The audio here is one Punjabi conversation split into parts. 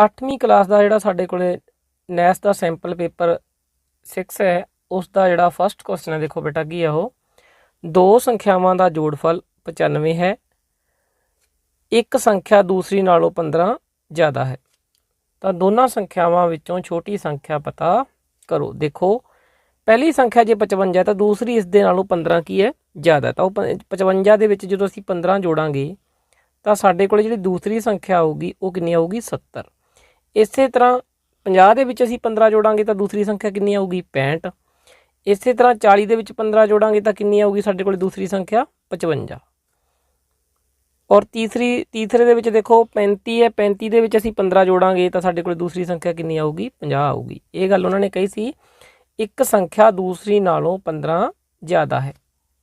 8ਵੀਂ ਕਲਾਸ ਦਾ ਜਿਹੜਾ ਸਾਡੇ ਕੋਲੇ ਨੈਸ ਦਾ ਸੈਂਪਲ ਪੇਪਰ 6 ਹੈ ਉਸ ਦਾ ਜਿਹੜਾ ਫਸਟ ਕੁਐਸਚਨ ਹੈ। ਦੇਖੋ ਬੇਟਾ ਕੀ ਹੈ ਉਹ, ਦੋ ਸੰਖਿਆਵਾਂ ਦਾ ਜੋੜਫਲ 95 ਹੈ, ਇੱਕ ਸੰਖਿਆ ਦੂਸਰੀ ਨਾਲੋਂ 15 ਜ਼ਿਆਦਾ ਹੈ, ਤਾਂ ਦੋਨਾਂ ਸੰਖਿਆਵਾਂ ਵਿੱਚੋਂ ਛੋਟੀ ਸੰਖਿਆ ਪਤਾ ਕਰੋ। ਦੇਖੋ ਪਹਿਲੀ ਸੰਖਿਆ ਜੇ 55 ਹੈ ਤਾਂ ਦੂਸਰੀ ਇਸ ਦੇ ਨਾਲੋਂ 15 ਕੀ ਹੈ ਜ਼ਿਆਦਾ, ਤਾਂ ਉਹ 55 ਦੇ ਵਿੱਚ ਜਦੋਂ ਅਸੀਂ 15 ਜੋੜਾਂਗੇ ਤਾਂ ਸਾਡੇ ਕੋਲ ਜਿਹੜੀ ਦੂਸਰੀ ਸੰਖਿਆ ਆਊਗੀ ਉਹ ਕਿੰਨੀ ਆਊਗੀ 70। ਇਸੇ ਤਰ੍ਹਾਂ 50 ਦੇ ਵਿੱਚ ਅਸੀਂ 15 ਜੋੜਾਂਗੇ ਤਾਂ ਦੂਸਰੀ ਸੰਖਿਆ ਕਿੰਨੀ ਆਊਗੀ 65। ਇਸੇ ਤਰ੍ਹਾਂ 40 ਦੇ ਵਿੱਚ 15 ਜੋੜਾਂਗੇ ਤਾਂ ਕਿੰਨੀ ਆਊਗੀ ਸਾਡੇ ਕੋਲ ਦੂਸਰੀ ਸੰਖਿਆ 55। ਔਰ ਤੀਸਰੇ ਦੇ ਵਿੱਚ ਦੇਖੋ 35 ਹੈ, 35 ਦੇ ਵਿੱਚ ਅਸੀਂ 15 ਜੋੜਾਂਗੇ ਤਾਂ ਸਾਡੇ ਕੋਲ ਦੂਸਰੀ ਸੰਖਿਆ ਕਿੰਨੀ ਆਊਗੀ 50 ਆਊਗੀ। ਇਹ ਗੱਲ ਉਹਨਾਂ ਨੇ ਕਹੀ ਸੀ, ਇੱਕ ਸੰਖਿਆ ਦੂਸਰੀ ਨਾਲੋਂ 15 ਜ਼ਿਆਦਾ ਹੈ।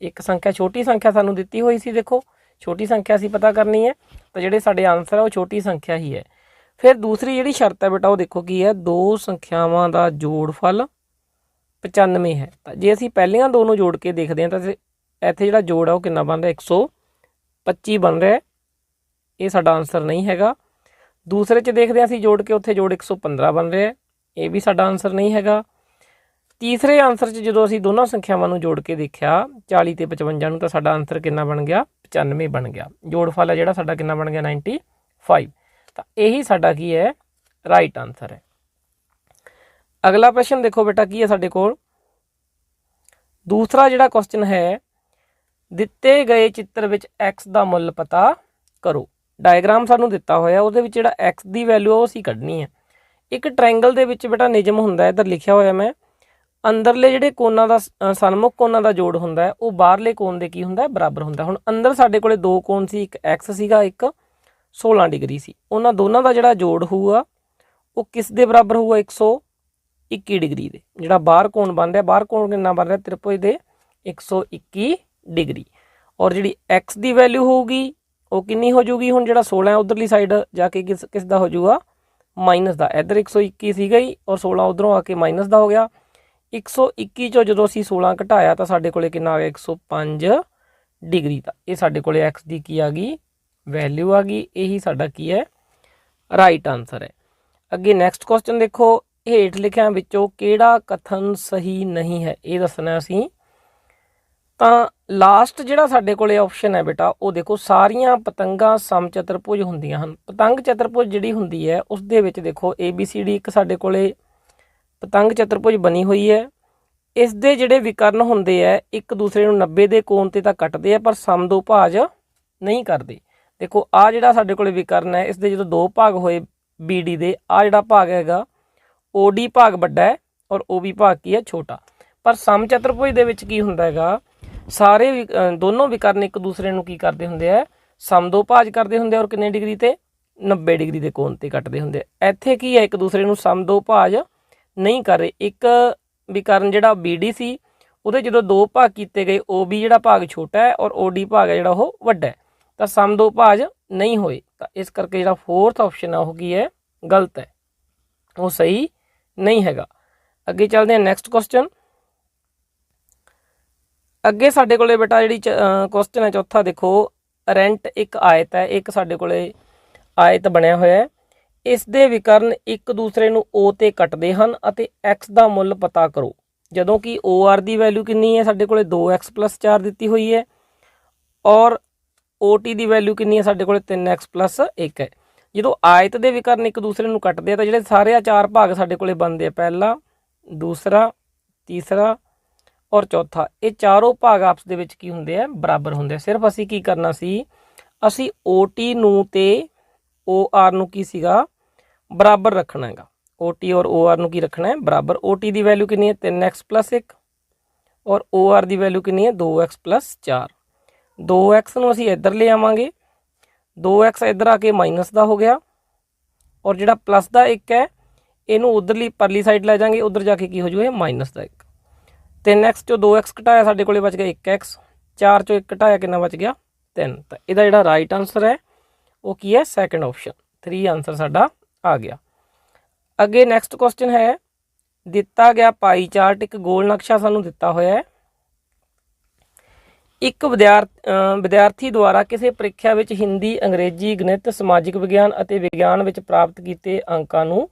ਇੱਕ ਸੰਖਿਆ ਛੋਟੀ ਸੰਖਿਆ ਸਾਨੂੰ ਦਿੱਤੀ ਹੋਈ ਸੀ, ਦੇਖੋ ਛੋਟੀ ਸੰਖਿਆ ਅਸੀਂ ਪਤਾ ਕਰਨੀ ਹੈ ਤਾਂ ਜਿਹੜੇ ਸਾਡੇ ਆਨਸਰ ਹੈ ਉਹ ਛੋਟੀ ਸੰਖਿਆ ਹੀ ਹੈ। ਫਿਰ ਦੂਸਰੀ ਜਿਹੜੀ ਸ਼ਰਤ ਹੈ ਬੇਟਾ ਉਹ ਦੇਖੋ ਕੀ ਹੈ, ਦੋ ਸੰਖਿਆਵਾਂ ਦਾ ਜੋੜਫਲ 95 ਹੈ। ਤਾਂ ਜੇ ਅਸੀਂ ਪਹਿਲੀਆਂ ਦੋ ਨੂੰ ਜੋੜ ਕੇ ਦੇਖਦੇ ਹਾਂ ਤਾਂ ਇੱਥੇ ਜਿਹੜਾ ਜੋੜ ਹੈ ਉਹ ਕਿੰਨਾ ਬਣ ਰਿਹਾ 125 ਬਣ ਰਿਹਾ, ਇਹ ਸਾਡਾ ਆਨਸਰ ਨਹੀਂ ਹੈਗਾ। ਦੂਸਰੇ 'ਚ ਦੇਖਦੇ ਹਾਂ ਅਸੀਂ ਜੋੜ ਕੇ, ਉੱਥੇ ਜੋੜ 115 ਬਣ ਰਿਹਾ, ਇਹ ਵੀ ਸਾਡਾ ਆਨਸਰ ਨਹੀਂ ਹੈਗਾ। ਤੀਸਰੇ ਆਨਸਰ 'ਚ ਜਦੋਂ ਅਸੀਂ ਦੋਨਾਂ ਸੰਖਿਆਵਾਂ ਨੂੰ ਜੋੜ ਕੇ ਦੇਖਿਆ 40 ਅਤੇ 55 ਨੂੰ, ਤਾਂ ਸਾਡਾ ਆਨਸਰ ਕਿੰਨਾ ਬਣ ਗਿਆ 95 ਬਣ ਗਿਆ। ਜੋੜਫਲ ਹੈ ਜਿਹੜਾ ਸਾਡਾ ਕਿੰਨਾ ਬਣ ਗਿਆ 95। ਤਾਂ ਇਹੀ ਸਾਡਾ ਕੀ ਹੈ ਰਾਈਟ ਆਨਸਰ ਹੈ। ਅਗਲਾ ਪ੍ਰਸ਼ਨ ਦੇਖੋ ਬੇਟਾ ਕੀ ਹੈ ਸਾਡੇ ਕੋਲ, ਦੂਸਰਾ ਜਿਹੜਾ ਕੁਐਸਚਨ ਹੈ, ਦਿੱਤੇ ਗਏ ਚਿੱਤਰ ਵਿੱਚ x ਦਾ ਮੁੱਲ ਪਤਾ ਕਰੋ। ਡਾਇਗਰਾਮ ਸਾਨੂੰ ਦਿੱਤਾ ਹੋਇਆ, ਉਹਦੇ ਵਿੱਚ ਜਿਹੜਾ x ਦੀ ਵੈਲਿਊ ਉਹ ਅਸੀਂ ਕੱਢਣੀ ਹੈ। ਇੱਕ ਟ੍ਰਾਇੰਗਲ ਦੇ ਵਿੱਚ ਬੇਟਾ ਨਿਯਮ ਹੁੰਦਾ, ਇੱਧਰ ਲਿਖਿਆ ਹੋਇਆ ਮੈਂ, ਅੰਦਰਲੇ ਜਿਹੜੇ ਕੋਨਾਂ ਦਾ ਸਨਮੁਖ ਕੋਨਾਂ ਦਾ ਜੋੜ ਹੁੰਦਾ ਹੈ ਉਹ ਬਾਹਰਲੇ ਕੋਨ ਦੇ ਕੀ ਹੁੰਦਾ ਬਰਾਬਰ ਹੁੰਦਾ। ਹੁਣ ਅੰਦਰ ਸਾਡੇ ਕੋਲੇ ਦੋ ਕੋਨ ਸੀ, ਇੱਕ x ਸੀਗਾ, ਇੱਕ 16 ਡਿਗਰੀ ਸੀ। ਉਹਨਾਂ ਦੋਨਾਂ ਦਾ ਜਿਹੜਾ ਜੋੜ ਹੋਊਗਾ ਉਹ ਕਿਸ ਦੇ ਬਰਾਬਰ ਹੋਊਗਾ 121 ਡਿਗਰੀ ਦੇ। ਜਿਹੜਾ ਬਾਹਰ ਕੋਨ ਬਣ ਰਿਹਾ, ਬਾਹਰ ਕੋਨ ਕਿੰਨਾ ਬਣ ਰਿਹਾ ਤ੍ਰਿਭੁਜ ਦੇ 121 ਡਿਗਰੀ। ਔਰ ਜਿਹੜੀ x ਦੀ ਵੈਲਿਊ ਹੋਊਗੀ ਉਹ ਕਿੰਨੀ ਹੋ ਜਾਊਗੀ, ਹੁਣ ਜਿਹੜਾ 16 ਹੈ ਉਧਰਲੀ ਸਾਈਡ ਜਾ ਕੇ ਕਿਸ ਦਾ ਹੋ ਜਾਊਗਾ ਮਾਈਨਸ ਦਾ। ਇੱਧਰ 121 ਸੀਗਾ ਹੀ ਔਰ 16 ਉਧਰੋਂ ਆ ਕੇ ਮਾਈਨਸ ਦਾ ਹੋ ਗਿਆ। 121 ਚੋਂ ਜਦੋਂ ਅਸੀਂ 16 ਘਟਾਇਆ ਤਾਂ ਸਾਡੇ ਕੋਲੇ ਕਿੰਨਾ ਆ ਗਿਆ 105 ਡਿਗਰੀ ਦਾ। ਇਹ ਸਾਡੇ ਕੋਲੇ x ਦੀ ਕੀ ਆ ਗਈ ਵੈਲਿਊ ਆ ਗਈ। ਇਹੀ ਸਾਡਾ ਕੀ ਹੈ ਰਾਈਟ ਆਨਸਰ ਹੈ। ਅੱਗੇ ਨੈਕਸਟ ਕੁਐਸਚਨ ਦੇਖੋ, ਹੇਠ ਲਿਖਿਆਂ ਵਿੱਚੋਂ ਕਿਹੜਾ ਕਥਨ ਸਹੀ ਨਹੀਂ ਹੈ, ਇਹ ਦੱਸਣਾ ਅਸੀਂ। ਤਾਂ ਲਾਸਟ ਜਿਹੜਾ ਸਾਡੇ ਕੋਲੇ ਆਪਸ਼ਨ ਹੈ ਬੇਟਾ ਉਹ ਦੇਖੋ, ਸਾਰੀਆਂ ਪਤੰਗਾਂ ਸਮਚਤੁਰਭੁਜ ਹੁੰਦੀਆਂ ਹਨ। ਪਤੰਗ ਚਤੁਰਭੁਜ ਜਿਹੜੀ ਹੁੰਦੀ ਹੈ ਉਸ ਦੇ ਵਿੱਚ ਦੇਖੋ ABCD ਇੱਕ ਸਾਡੇ ਕੋਲੇ ਪਤੰਗ ਚਤੁਰਭੁਜ ਬਣੀ ਹੋਈ ਹੈ। ਇਸ ਦੇ ਜਿਹੜੇ ਵਿਕਰਨ ਹੁੰਦੇ ਆ ਇੱਕ ਦੂਸਰੇ ਨੂੰ 90 ਦੇ ਕੋਣ ਤੇ ਤਾਂ ਕੱਟਦੇ ਆ ਪਰ ਸਮਦੋ ਭਾਜ ਨਹੀਂ ਕਰਦੇ। ਦੇਖੋ ਆ ਜਿਹੜਾ ਸਾਡੇ ਕੋਲੇ ਵਿਕਰਨ ਹੈ ਇਸ ਦੇ ਜਦੋਂ ਦੋ ਭਾਗ ਹੋਏ BD ਦੇ, ਆ ਜਿਹੜਾ ਭਾਗ ਹੈਗਾ OD ਭਾਗ ਵੱਡਾ ਹੈ ਔਰ OB ਭਾਗ ਕੀ ਹੈ ਛੋਟਾ। ਪਰ ਸਮਚਤੁਰਭੁਜ ਦੇ ਵਿੱਚ ਕੀ ਹੁੰਦਾ ਹੈਗਾ, ਸਾਰੇ ਦੋਨੋਂ ਵਿਕਰਨ ਇੱਕ ਦੂਸਰੇ ਨੂੰ ਕੀ ਕਰਦੇ ਹੁੰਦੇ ਆ ਸਮਦੋ ਭਾਜ ਕਰਦੇ ਹੁੰਦੇ ਆ ਔਰ ਕਿੰਨੇ ਡਿਗਰੀ ਤੇ 90 ਡਿਗਰੀ ਦੇ ਕੋਣ ਤੇ ਕੱਟਦੇ ਹੁੰਦੇ ਆ। ਇੱਥੇ ਕੀ ਹੈ ਇੱਕ ਦੂਸਰੇ ਨੂੰ ਸਮਦੋ ਭਾਜ ਨਹੀਂ ਕਰ ਰਹੇ। ਇੱਕ ਵਿਕਰਨ ਜਿਹੜਾ BD ਸੀ ਉਹਦੇ ਜਦੋਂ ਦੋ ਭਾਗ ਕੀਤੇ ਗਏ, OB ਜਿਹੜਾ ਭਾਗ ਛੋਟਾ ਹੈ ਔਰ OD ਭਾਗ ਹੈ ਜਿਹੜਾ ਉਹ ਵੱਡਾ ਹੈ, ਤਾਂ ਸਮਦੋ ਭਾਜ ਨਹੀਂ ਹੋਏ। ਤਾਂ ਇਸ ਕਰਕੇ ਜਿਹੜਾ ਫੋਰਥ ਆਪਸ਼ਨ ਹੈ ਉਹ ਕੀ ਹੈ ਗਲਤ ਹੈ, ਉਹ ਸਹੀ ਨਹੀਂ ਹੈਗਾ। ਅੱਗੇ ਚੱਲਦੇ ਹਾਂ ਨੈਕਸਟ ਕੁਐਸਚਨ। ਅੱਗੇ ਸਾਡੇ ਕੋਲੇ ਬੇਟਾ ਜਿਹੜੀ ਕੁਐਸਚਨ ਹੈ ਚੌਥਾ ਦੇਖੋ, ਰੈਂਟ ਇੱਕ ਆਇਤ ਹੈ, ਇੱਕ ਸਾਡੇ ਕੋਲੇ ਆਇਤ ਬਣਿਆ ਹੋਇਆ ਹੈ। ਇਸ ਦੇ ਵਿਕਰਨ ਇੱਕ ਦੂਸਰੇ ਨੂੰ O ਤੇ ਕੱਟਦੇ ਹਨ ਅਤੇ x ਦਾ ਮੁੱਲ ਪਤਾ ਕਰੋ। ਜਦੋਂ ਕਿ OR ਦੀ ਵੈਲਿਊ ਕਿੰਨੀ ਹੈ ਸਾਡੇ ਕੋਲੇ 2x + 4 ਦਿੱਤੀ ਹੋਈ ਹੈ ਔਰ OT ਦੀ ਵੈਲਿਊ ਕਿੰਨੀ ਹੈ ਸਾਡੇ ਕੋਲੇ 3x + 1 ਹੈ। ਜਦੋਂ ਆਇਤ ਦੇ ਵਿਕਰਨ ਇੱਕ ਦੂਸਰੇ ਨੂੰ ਕੱਟਦੇ ਆ ਤਾਂ ਜਿਹੜੇ ਸਾਰੇ ਚਾਰ ਭਾਗ ਸਾਡੇ ਕੋਲੇ ਬਣਦੇ ਆ, ਪਹਿਲਾ, ਦੂਸਰਾ, ਤੀਸਰਾ ਔਰ ਚੌਥਾ, ਇਹ ਚਾਰੋਂ ਭਾਗ ਆਪਸ ਦੇ ਵਿੱਚ ਕੀ ਹੁੰਦੇ ਆ ਬਰਾਬਰ ਹੁੰਦੇ ਆ। ਸਿਰਫ ਅਸੀਂ ਕੀ ਕਰਨਾ ਸੀ, ਅਸੀਂ OT ਨੂੰ ਤੇ OR ਨੂੰ ਕੀ ਸੀਗਾ ਬਰਾਬਰ ਰੱਖਣਾ ਹੈਗਾ। OT ਔਰ OR ਨੂੰ ਕੀ ਰੱਖਣਾ ਹੈ ਬਰਾਬਰ। OT ਦੀ ਵੈਲਿਊ ਕਿੰਨੀ ਹੈ 3x + 1 ਔਰ OR ਦੀ ਵੈਲਿਊ ਕਿੰਨੀ ਹੈ 2x + 4। 2x ਨੂੰ ਅਸੀਂ ਇੱਧਰ ਲੈ ਆਵਾਂਗੇ, 2x ਇੱਧਰ ਆ ਕੇ ਮਾਈਨਸ ਦਾ ਹੋ ਗਿਆ ਔਰ ਜਿਹੜਾ ਪਲੱਸ ਦਾ 1 ਹੈ ਇਹਨੂੰ ਉਧਰਲੀ ਪਰਲੀ ਸਾਈਡ ਲੈ ਜਾਵਾਂਗੇ, ਉਧਰ ਜਾ ਕੇ ਕੀ ਹੋ ਜਾਊਗਾ ਮਾਈਨਸ ਦਾ 1। 3x ਚੋਂ 2x ਘਟਾਇਆ ਸਾਡੇ ਕੋਲੇ ਬਚ ਗਿਆ 1x, 4 ਚੋਂ 1 ਘਟਾਇਆ ਕਿੰਨਾ ਬਚ ਗਿਆ 3। ਤਾਂ ਇਹਦਾ ਜਿਹੜਾ ਰਾਈਟ ਆਨਸਰ ਹੈ ਉਹ ਕੀ ਹੈ ਸੈਕੰਡ ਆਪਸ਼ਨ, 3 ਆਨਸਰ ਸਾਡਾ ਆ ਗਿਆ। ਅੱਗੇ ਨੈਕਸਟ ਕੁਐਸਚਨ ਹੈ, ਦਿੱਤਾ ਗਿਆ ਪਾਈ ਚਾਰਟ ਇੱਕ ਗੋਲ ਨਕਸ਼ਾ ਸਾਨੂੰ ਦਿੱਤਾ ਹੋਇਆ ਹੈ। ਇੱਕ ਵਿਦਿਆਰਥੀ ਦੁਆਰਾ ਕਿਸੇ ਪ੍ਰੀਖਿਆ ਵਿੱਚ ਹਿੰਦੀ, ਅੰਗਰੇਜ਼ੀ, ਗਣਿਤ, ਸਮਾਜਿਕ ਵਿਗਿਆਨ ਅਤੇ ਵਿਗਿਆਨ ਵਿੱਚ ਪ੍ਰਾਪਤ ਕੀਤੇ ਅੰਕਾਂ ਨੂੰ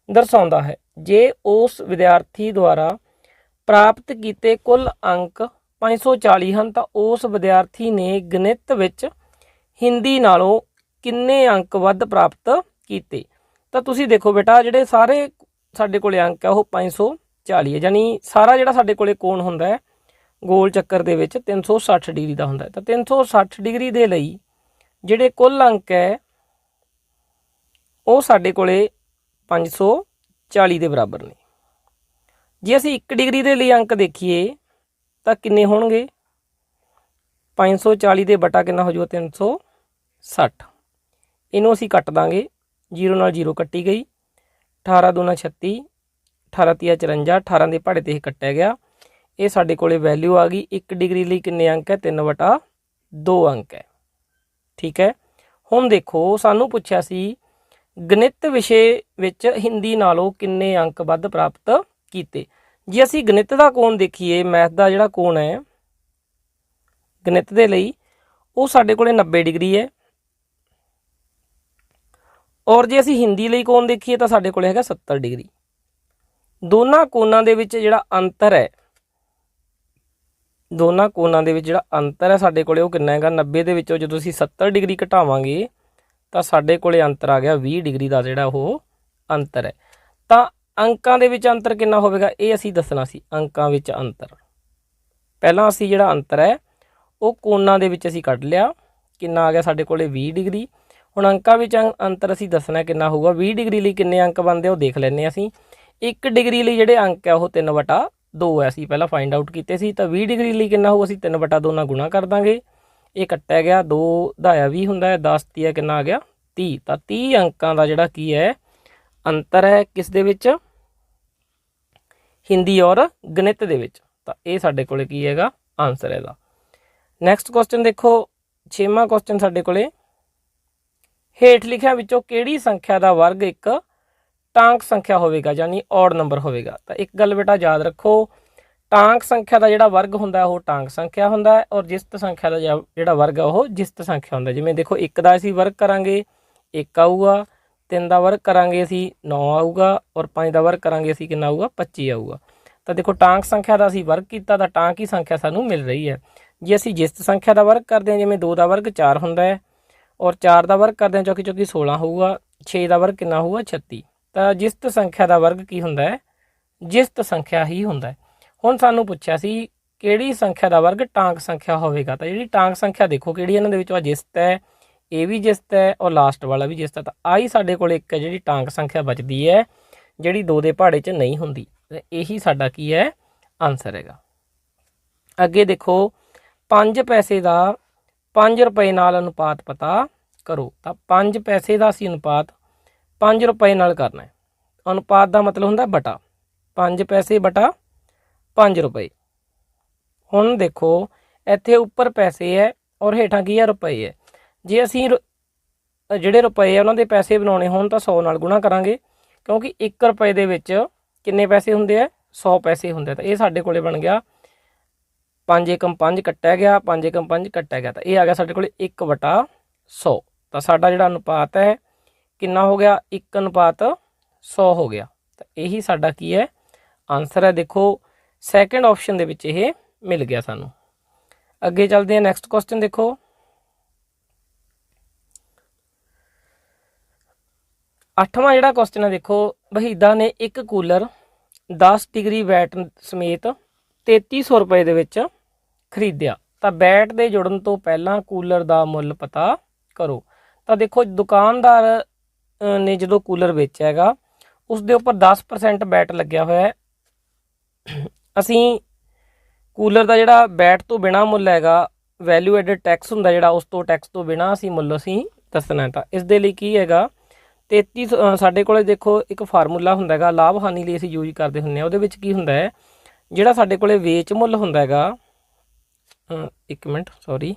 ਦਰਸਾਉਂਦਾ ਹੈ। ਜੇ ਉਸ ਵਿਦਿਆਰਥੀ ਦੁਆਰਾ ਪ੍ਰਾਪਤ ਕੀਤੇ ਕੁੱਲ ਅੰਕ 540 ਹਨ ਤਾਂ ਉਸ ਵਿਦਿਆਰਥੀ ਨੇ ਗਣਿਤ ਵਿੱਚ ਹਿੰਦੀ ਨਾਲੋਂ ਕਿੰਨੇ ਅੰਕ ਵੱਧ ਪ੍ਰਾਪਤ ਕੀਤੇ। ਤਾਂ ਤੁਸੀਂ ਦੇਖੋ ਬੇਟਾ, ਜਿਹੜੇ ਸਾਰੇ ਸਾਡੇ ਕੋਲੇ ਅੰਕ ਹੈ ਉਹ 540 ਹੈ, ਯਾਨੀ ਸਾਰਾ ਜਿਹੜਾ ਸਾਡੇ ਕੋਲੇ ਕੋਣ ਹੁੰਦਾ ਹੈ ਗੋਲ ਚੱਕਰ ਦੇ ਵਿੱਚ 360 ਡਿਗਰੀ ਦਾ ਹੁੰਦਾ ਹੈ। ਤਾਂ 360 ਡਿਗਰੀ ਦੇ ਲਈ ਜਿਹੜੇ ਕੁੱਲ ਅੰਕ ਹੈ ਉਹ ਸਾਡੇ ਕੋਲੇ 540 ਦੇ ਬਰਾਬਰ ਨੇ। ਜੇ ਅਸੀਂ 1 ਡਿਗਰੀ ਦੇ ਲਈ ਅੰਕ ਦੇਖੀਏ ਤਾਂ ਕਿੰਨੇ ਹੋਣਗੇ? 540 ਦੇ ਬਟਾ ਕਿੰਨਾ ਹੋ ਜਾਊਗਾ? 360। ਇਹਨੂੰ ਅਸੀਂ ਕੱਟ ਦਾਂਗੇ, 0 ਨਾਲ 0 ਕੱਟੀ ਗਈ, 18 ਦੂਣਾ 36, 18 ਤੀਆ 54, 18 ਦੇ ਪਹਾੜੇ 'ਤੇ ਇਹ ਕੱਟਿਆ ਗਿਆ। ਇਹ ਸਾਡੇ ਕੋਲੇ ਵੈਲਿਊ ਆ ਗਈ। 1 ਡਿਗਰੀ ਲਈ ਕਿੰਨੇ ਅੰਕ ਹੈ? 3/2 ਅੰਕ ਹੈ। ਠੀਕ ਹੈ। ਹੁਣ ਦੇਖੋ, ਸਾਨੂੰ ਪੁੱਛਿਆ ਸੀ ਗਣਿਤ ਵਿਸ਼ੇ ਵਿੱਚ ਹਿੰਦੀ ਨਾਲੋਂ ਕਿੰਨੇ ਅੰਕ ਵੱਧ ਪ੍ਰਾਪਤ ਕੀਤੇ। ਜੇ ਅਸੀਂ ਗਣਿਤ ਦਾ ਕੋਣ ਦੇਖੀਏ, ਮੈਥ ਦਾ ਜਿਹੜਾ ਕੋਣ ਹੈ ਗਣਿਤ ਦੇ ਲਈ, ਉਹ ਸਾਡੇ ਕੋਲੇ 90 ਡਿਗਰੀ ਹੈ। ਔਰ ਜੇ ਅਸੀਂ ਹਿੰਦੀ ਲਈ ਕੋਣ ਦੇਖੀਏ ਤਾਂ ਸਾਡੇ ਕੋਲੇ ਹੈਗਾ 70 ਡਿਗਰੀ। ਦੋਨਾਂ ਕੋਣਾਂ ਦੇ ਵਿੱਚ ਜਿਹੜਾ ਅੰਤਰ ਹੈ, ਸਾਡੇ ਕੋਲੇ ਉਹ ਕਿੰਨਾ ਹੈਗਾ? 90 ਦੇ ਵਿੱਚੋਂ ਜਦੋਂ ਅਸੀਂ 70 ਡਿਗਰੀ ਘਟਾਵਾਂਗੇ ਤਾਂ ਸਾਡੇ ਕੋਲੇ ਅੰਤਰ ਆ ਗਿਆ 20 ਡਿਗਰੀ ਦਾ ਜਿਹੜਾ ਉਹ ਅੰਤਰ ਹੈ। ਤਾਂ ਅੰਕਾਂ ਦੇ ਵਿੱਚ ਅੰਤਰ ਕਿੰਨਾ ਹੋਵੇਗਾ ਇਹ ਅਸੀਂ ਦੱਸਣਾ ਸੀ। ਅੰਕਾਂ ਵਿੱਚ ਅੰਤਰ, ਪਹਿਲਾਂ ਅਸੀਂ ਜਿਹੜਾ ਅੰਤਰ ਹੈ ਉਹ ਕੋਣਾਂ ਦੇ ਵਿੱਚ ਅਸੀਂ ਕੱਢ ਲਿਆ, ਕਿੰਨਾ ਆ ਗਿਆ ਸਾਡੇ ਕੋਲੇ? 20 ਡਿਗਰੀ। ਹੁਣ ਅੰਕਾਂ ਵਿੱਚ ਅੰਤਰ ਅਸੀਂ ਦੱਸਣਾ ਕਿੰਨਾ ਹੋਊਗਾ। 20 ਡਿਗਰੀ ਲਈ ਕਿੰਨੇ ਅੰਕ ਬਣਦੇ ਉਹ ਦੇਖ ਲੈਂਦੇ ਹਾਂ ਅਸੀਂ। 1 ਡਿਗਰੀ ਲਈ ਜਿਹੜੇ ਅੰਕ ਹੈ ਉਹ 3/2 ਹੈ, ਅਸੀਂ ਪਹਿਲਾਂ ਫਾਈਂਡ ਆਊਟ ਕੀਤੇ ਸੀ। ਤਾਂ 20 ਡਿਗਰੀ ਲਈ ਕਿੰਨਾ ਹੋਊ? ਅਸੀਂ 3/2 ਨਾਲ ਗੁਣਾ ਕਰ ਦਾਂਗੇ, ਇਹ ਕੱਟਿਆ ਗਿਆ, 2 ਦਾ 20 ਹੁੰਦਾ ਹੈ, 10 ਤੀਆ ਕਿੰਨਾ ਆ ਗਿਆ? 30। ਤਾਂ 30 ਅੰਕਾਂ ਦਾ ਜਿਹੜਾ ਕੀ ਹੈ ਅੰਤਰ ਹੈ ਕਿਸ ਦੇ ਵਿੱਚ? ਹਿੰਦੀ ਔਰ ਗਣਿਤ ਦੇ ਵਿੱਚ। ਤਾਂ ਇਹ ਸਾਡੇ ਕੋਲੇ ਕੀ ਹੈਗਾ? ਆਨਸਰ ਇਹਦਾ। ਨੈਕਸਟ ਕੁਐਸਚਨ ਦੇਖੋ, 6ਵਾਂ ਕੁਐਸਚਨ ਸਾਡੇ ਕੋਲੇ, ਹੇਠ ਲਿਖਿਆਂ ਵਿੱਚੋਂ ਕਿਹੜੀ ਸੰਖਿਆ ਦਾ ਵਰਗ ਇੱਕ ਟਾਂਕ ਸੰਖਿਆ ਹੋਵੇਗਾ, ਯਾਨੀ ਔਡ ਨੰਬਰ ਹੋਵੇਗਾ। ਤਾਂ ਇੱਕ ਗੱਲ ਬੇਟਾ ਯਾਦ ਰੱਖੋ, ਟਾਂਕ ਸੰਖਿਆ ਦਾ ਜਿਹੜਾ ਵਰਗ ਹੁੰਦਾ ਉਹ ਟਾਂਕ ਸੰਖਿਆ ਹੁੰਦਾ ਹੈ, ਔਰ ਜਿਸਤ ਸੰਖਿਆ ਦਾ ਜਿਹੜਾ ਵਰਗ ਹੈ ਉਹ ਜਿਸਤ ਸੰਖਿਆ ਹੁੰਦਾ। ਜਿਵੇਂ ਦੇਖੋ, 1 ਦਾ ਅਸੀਂ ਵਰਗ ਕਰਾਂਗੇ 1 ਆਊਗਾ, 3 ਦਾ ਵਰਗ ਕਰਾਂਗੇ ਅਸੀਂ 9 ਆਊਗਾ, ਔਰ 5 ਦਾ ਵਰਗ ਕਰਾਂਗੇ ਅਸੀਂ ਕਿੰਨਾ ਆਊਗਾ? 25 ਆਊਗਾ। ਤਾਂ ਦੇਖੋ, ਟਾਂਕ ਸੰਖਿਆ ਦਾ ਅਸੀਂ ਵਰਗ ਕੀਤਾ ਤਾਂ ਟਾਂਕ ਹੀ ਸੰਖਿਆ ਸਾਨੂੰ ਮਿਲ ਰਹੀ ਹੈ। ਜੇ ਅਸੀਂ ਜਿਸਤ ਸੰਖਿਆ ਦਾ ਵਰਗ ਕਰਦੇ ਹਾਂ, ਜਿਵੇਂ 2 ਦਾ ਵਰਗ 4 ਹੁੰਦਾ ਹੈ, ਔਰ 4 ਦਾ ਵਰਗ ਕਰਦੇ ਹਾਂ ਚੌਕੀ 16 ਹੋਊਗਾ, 6 ਦਾ ਵਰਗ ਕਿੰਨਾ ਹੋਊਗਾ? 36। ਤਾਂ ਜਿਸਤ ਸੰਖਿਆ ਦਾ ਵਰਗ ਕੀ ਹੁੰਦਾ ਹੈ? ਜਿਸਤ ਸੰਖਿਆ ਹੀ ਹੁੰਦਾ ਹੈ। ਹੁਣ ਸਾਨੂੰ ਪੁੱਛਿਆ ਸੀ ਕਿਹੜੀ ਸੰਖਿਆ ਦਾ ਵਰਗ ਟਾਂਕ ਸੰਖਿਆ ਹੋਵੇਗਾ। ਤਾਂ ਜਿਹੜੀ ਟਾਂਕ ਸੰਖਿਆ ਦੇਖੋ ਕਿਹੜੀ ਇਹਨਾਂ ਦੇ ਵਿੱਚੋਂ ਆ ਜਿਸਤ ਹੈ, ਇਹ ਵੀ ਜਿਸਤ ਹੈ, ਔਰ ਲਾਸਟ ਵਾਲਾ ਵੀ ਜਿਸਤ ਹੈ। ਤਾਂ ਆਹੀ ਸਾਡੇ ਕੋਲ ਇੱਕ ਹੈ ਜਿਹੜੀ ਟਾਂਕ ਸੰਖਿਆ ਬਚਦੀ ਹੈ, ਜਿਹੜੀ 2 ਦੇ ਪਹਾੜੇ 'ਚ ਨਹੀਂ ਹੁੰਦੀ। ਤੇ ਇਹੀ ਸਾਡਾ ਕੀ ਹੈ? ਆਨਸਰ ਹੈਗਾ। ਅੱਗੇ ਦੇਖੋ, 5 ਪੈਸੇ ਦਾ 5 ਰੁਪਏ ਨਾਲ ਅਨੁਪਾਤ ਪਤਾ ਕਰੋ। ਤਾਂ 5 ਪੈਸੇ ਦਾ ਅਸੀਂ ਅਨੁਪਾਤ 5 ਰੁਪਏ ਨਾਲ ਕਰਨਾ ਹੈ। ਅਨੁਪਾਤ ਦਾ ਮਤਲਬ ਹੁੰਦਾ ਬਟਾ, 5 ਪੈਸੇ ਬਟਾ 5 ਰੁਪਏ। ਹੁਣ ਦੇਖੋ, ਇੱਥੇ ਉੱਪਰ ਪੈਸੇ ਹੈ ਔਰ ਹੇਠਾਂ ਕੀ ਹੈ? ਰੁਪਏ ਹੈ। ਜੇ ਅਸੀਂ ਜਿਹੜੇ ਰੁਪਏ ਆ ਉਹਨਾਂ ਦੇ ਪੈਸੇ ਬਣਾਉਣੇ ਹੋਣ ਤਾਂ 100 ਨਾਲ ਗੁਣਾ ਕਰਾਂਗੇ, ਕਿਉਂਕਿ 1 ਰੁਪਏ ਦੇ ਵਿੱਚ ਕਿੰਨੇ ਪੈਸੇ ਹੁੰਦੇ ਆ? 100 ਪੈਸੇ ਹੁੰਦੇ। ਤਾਂ ਇਹ ਸਾਡੇ ਕੋਲੇ ਬਣ ਗਿਆ 5 ਏਕਮ 5 ਕੱਟਿਆ ਗਿਆ, 5 ਏਕਮ 5 ਕੱਟਿਆ ਗਿਆ, ਤਾਂ ਇਹ ਆ ਗਿਆ ਸਾਡੇ ਕੋਲੇ 1/100। ਤਾਂ ਸਾਡਾ ਜਿਹੜਾ ਅਨੁਪਾਤ ਹੈ ਕਿੰਨਾ ਹੋ ਗਿਆ? 1/100 ਹੋ ਗਿਆ। ਤਾਂ ਇਹੀ ਸਾਡਾ ਕੀ ਹੈ? ਆਨਸਰ ਹੈ। ਦੇਖੋ, ਸੈਕਿੰਡ ਆਪਸ਼ਨ ਦੇ ਵਿੱਚ ਇਹ ਮਿਲ ਗਿਆ ਸਾਨੂੰ। ਅੱਗੇ ਚੱਲਦੇ ਹਾਂ, ਨੈਕਸਟ ਕੁਐਸਚਨ ਦੇਖੋ, 8ਵਾਂ ਜਿਹੜਾ ਕੁਐਸਚਨ ਹੈ ਦੇਖੋ, ਵਹੀਦਾ ਨੇ ਇੱਕ ਕੂਲਰ 10 ਡਿਗਰੀ ਵੈਟ ਸਮੇਤ 3300 ਰੁਪਏ ਦੇ ਵਿੱਚ ਖਰੀਦਿਆ। ਤਾਂ ਵੈਟ ਦੇ ਜੁੜਨ ਤੋਂ ਪਹਿਲਾਂ ਕੂਲਰ ਦਾ ਮੁੱਲ ਪਤਾ ਕਰੋ। ਤਾਂ ਦੇਖੋ, ਦੁਕਾਨਦਾਰ ਨੇ ਜਦੋਂ ਕੂਲਰ ਵੇਚਿਆ ਹੈਗਾ ਉਸ ਦੇ ਉੱਪਰ 10% ਵੈਟ ਲੱਗਿਆ ਹੋਇਆ ਹੈ। ਅਸੀਂ ਕੂਲਰ ਦਾ ਜਿਹੜਾ ਵੈਟ ਤੋਂ ਬਿਨਾ ਮੁੱਲ ਹੈਗਾ, ਵੈਲਿਊ ਐਡਡ ਟੈਕਸ ਹੁੰਦਾ ਜਿਹੜਾ, ਉਸ ਤੋਂ ਟੈਕਸ ਤੋਂ ਬਿਨਾ ਅਸੀਂ ਮੁੱਲ ਅਸੀਂ ਦੱਸਣਾ। ਤਾਂ ਇਸ ਦੇ ਲਈ ਕੀ ਹੈਗਾ? 33 ਸਾਡੇ ਕੋਲ ਦੇਖੋ ਇੱਕ ਫਾਰਮੂਲਾ ਹੁੰਦਾ ਹੈਗਾ, ਲਾਭ ਹਾਨੀ ਲਈ ਅਸੀਂ ਯੂਜ ਕਰਦੇ ਹੁੰਦੇ ਹਾਂ। ਉਹਦੇ ਵਿੱਚ ਕੀ ਹੁੰਦਾ ਹੈ? ਜਿਹੜਾ ਸਾਡੇ ਕੋਲੇ ਵੇਚ ਮੁੱਲ ਹੁੰਦਾ ਹੈਗਾ, ਇੱਕ ਮਿੰਟ ਸੌਰੀ,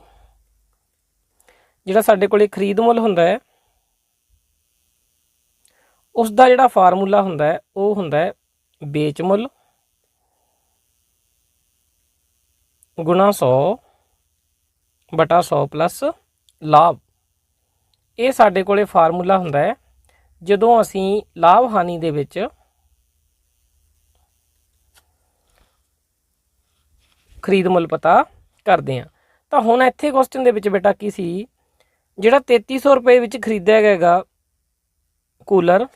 ਜਿਹੜਾ ਸਾਡੇ ਕੋਲੇ ਖਰੀਦ ਮੁੱਲ ਹੁੰਦਾ ਹੈ ਉਸ ਦਾ ਜਿਹੜਾ ਫਾਰਮੂਲਾ ਹੁੰਦਾ ਹੈ ਉਹ ਹੁੰਦਾ ਹੈ ਵੇਚ ਮੁੱਲ ਗੁਣਾ 100 ਬਟਾ 100 ਪਲੱਸ ਲਾਭ। ਇਹ ਸਾਡੇ ਕੋਲੇ ਫਾਰਮੂਲਾ ਹੁੰਦਾ ਹੈ ਜਦੋਂ ਅਸੀਂ ਲਾਭ ਹਾਨੀ ਦੇ ਵਿੱਚ ਖਰੀਦ ਮੁੱਲ ਪਤਾ ਕਰਦੇ ਹਾਂ। ਤਾਂ ਹੁਣ ਇੱਥੇ ਕੁਐਸਚਨ ਦੇ ਵਿੱਚ ਬੇਟਾ ਕੀ ਸੀ, ਜਿਹੜਾ 3300 ਰੁਪਏ ਵਿੱਚ ਖਰੀਦਿਆ ਗਿਆ ਕੂਲਰ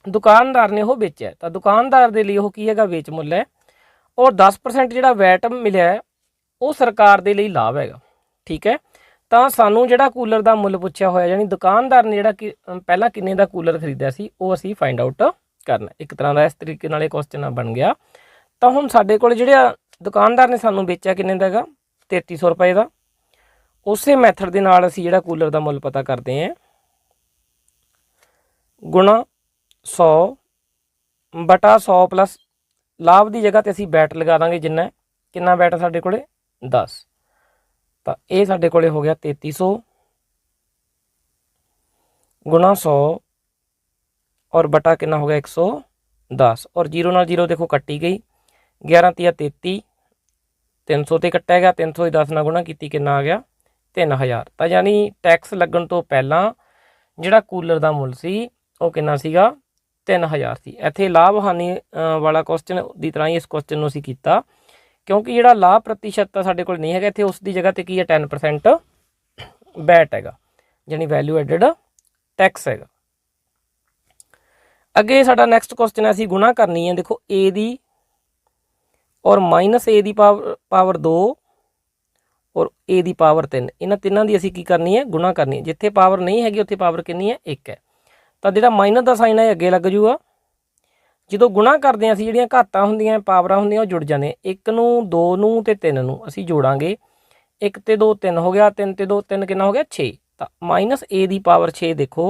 ਦੁਕਾਨਦਾਰ ਨੇ ਉਹ ਵੇਚਿਆ, ਤਾਂ ਦੁਕਾਨਦਾਰ ਦੇ ਲਈ ਉਹ ਕੀ ਹੈਗਾ, ਵੇਚ ਮੁੱਲ ਹੈ। ਔਰ 10% ਜਿਹੜਾ ਵੈਟ ਮਿਲਿਆ ਉਹ ਸਰਕਾਰ ਦੇ ਲਈ ਲਾਭ ਹੈਗਾ। ਠੀਕ ਹੈ, ਤਾਂ ਸਾਨੂੰ ਜਿਹੜਾ ਕੂਲਰ ਦਾ ਮੁੱਲ ਪੁੱਛਿਆ ਹੋਇਆ, ਯਾਨੀ ਦੁਕਾਨਦਾਰ ਨੇ ਜਿਹੜਾ ਪਹਿਲਾਂ ਕਿੰਨੇ ਦਾ ਕੂਲਰ ਖਰੀਦਿਆ ਸੀ, ਉਹ ਅਸੀਂ ਫਾਈਂਡ ਆਊਟ ਕਰਨਾ। ਇੱਕ ਤਰ੍ਹਾਂ ਦਾ ਇਸ ਤਰੀਕੇ ਨਾਲ ਇਹ ਕੁਐਸਚਨ ਬਣ ਗਿਆ। ਤਾਂ ਹੁਣ ਸਾਡੇ ਕੋਲ ਜਿਹੜਾ ਦੁਕਾਨਦਾਰ ਨੇ ਸਾਨੂੰ ਵੇਚਿਆ ਕਿੰਨੇ ਦਾ ਹੈਗਾ, 3300 ਰੁਪਏ ਦਾ। ਉਸੇ ਮੈਥਡ ਦੇ ਨਾਲ ਅਸੀਂ ਜਿਹੜਾ ਕੂਲਰ ਦਾ ਮੁੱਲ ਪਤਾ ਕਰਦੇ ਹਾਂ, ਗੁਣਾ 100 ਬਟਾ 100 ਪਲੱਸ ਲਾਭ ਦੀ ਜਗ੍ਹਾ ਤੇ ਅਸੀਂ ਬੈਟ ਲਗਾ ਦਾਂਗੇ, ਜਿੰਨਾ ਕਿੰਨਾ ਬੈਟ ਸਾਡੇ ਕੋਲੇ 10। ਤਾਂ ਇਹ ਸਾਡੇ ਕੋਲੇ ਹੋ ਗਿਆ 3300 ਗੁਣਾ 100 ਔਰ ਬਟਾ ਕਿੰਨਾ ਹੋ ਗਿਆ 110। ਔਰ 0 ਨਾਲ 0 ਦੇਖੋ ਕੱਟੀ ਗਈ, 11 ਤੀਆ 33, 300 ਤੇ ਕੱਟਿਆ ਗਿਆ, 310 ਨਾਲ ਗੁਣਾ ਕੀਤੀ ਕਿੰਨਾ ਆ ਗਿਆ 3000। ਤਾਂ ਯਾਨੀ ਟੈਕਸ ਲੱਗਣ ਤੋਂ ਪਹਿਲਾਂ ਜਿਹੜਾ ਕੂਲਰ ਦਾ ਮੁੱਲ ਸੀ ਉਹ ਕਿੰਨਾ ਸੀਗਾ, 3000 ਸੀ। ਇੱਥੇ ਲਾਭ ਹਾਨੀ ਵਾਲਾ ਕੁਐਸਚਨ ਦੀ ਤਰ੍ਹਾਂ ਹੀ ਇਸ ਕੁਐਸਚਨ ਨੂੰ ਅਸੀਂ ਕੀਤਾ, ਕਿਉਂਕਿ ਜਿਹੜਾ ਲਾਭ ਪ੍ਰਤੀਸ਼ਤ ਤਾਂ ਸਾਡੇ ਕੋਲ ਨਹੀਂ ਹੈਗਾ, ਇੱਥੇ ਉਸ ਦੀ ਜਗ੍ਹਾ ਤੇ ਕੀ ਹੈ 10% ਵੈਟ ਹੈਗਾ, ਯਾਨੀ ਵੈਲਿਊ ਐਡਡ ਟੈਕਸ ਹੈਗਾ। ਅੱਗੇ ਸਾਡਾ ਨੈਕਸਟ ਕੁਐਸਚਨ ਹੈ, ਅਸੀਂ ਗੁਣਾ ਕਰਨੀ ਹੈ। ਦੇਖੋ a ਦੀ ਔਰ ਮਾਈਨਸ a ਦੀ ਪਾਵਰ 2 ਔਰ a ਦੀ ਪਾਵਰ 3, ਇਹਨਾਂ ਤਿੰਨਾਂ ਦੀ ਅਸੀਂ ਕੀ ਕਰਨੀ ਹੈ, ਗੁਣਾ ਕਰਨੀ ਹੈ। ਜਿੱਥੇ ਪਾਵਰ ਨਹੀਂ ਹੈਗੀ ਉੱਥੇ ਪਾਵਰ ਕਿੰਨੀ ਹੈ, 1 ਹੈ। ਤਾਂ ਜਿਹੜਾ ਮਾਈਨਸ ਦਾ ਸਾਈਨ ਹੈ ਅੱਗੇ ਲੱਗ ਜੂਗਾ। ਜਦੋਂ ਗੁਣਾ ਕਰਦੇ ਹਾਂ ਅਸੀਂ, ਜਿਹੜੀਆਂ ਘਾਤਾਂ ਹੁੰਦੀਆਂ ਪਾਵਰਾਂ ਹੁੰਦੀਆਂ ਉਹ ਜੁੜ ਜਾਂਦੀਆਂ, 1 ਨੂੰ 2 ਨੂੰ ਤੇ 3 ਨੂੰ ਅਸੀਂ ਜੋੜਾਂਗੇ। 1 ਤੇ 2 3 ਹੋ ਗਿਆ, 3 ਤੇ 2 3 ਕਿੰਨਾ ਹੋ ਗਿਆ 6। ਤਾਂ ਮਾਈਨਸ a ਦੀ ਪਾਵਰ 6 ਦੇਖੋ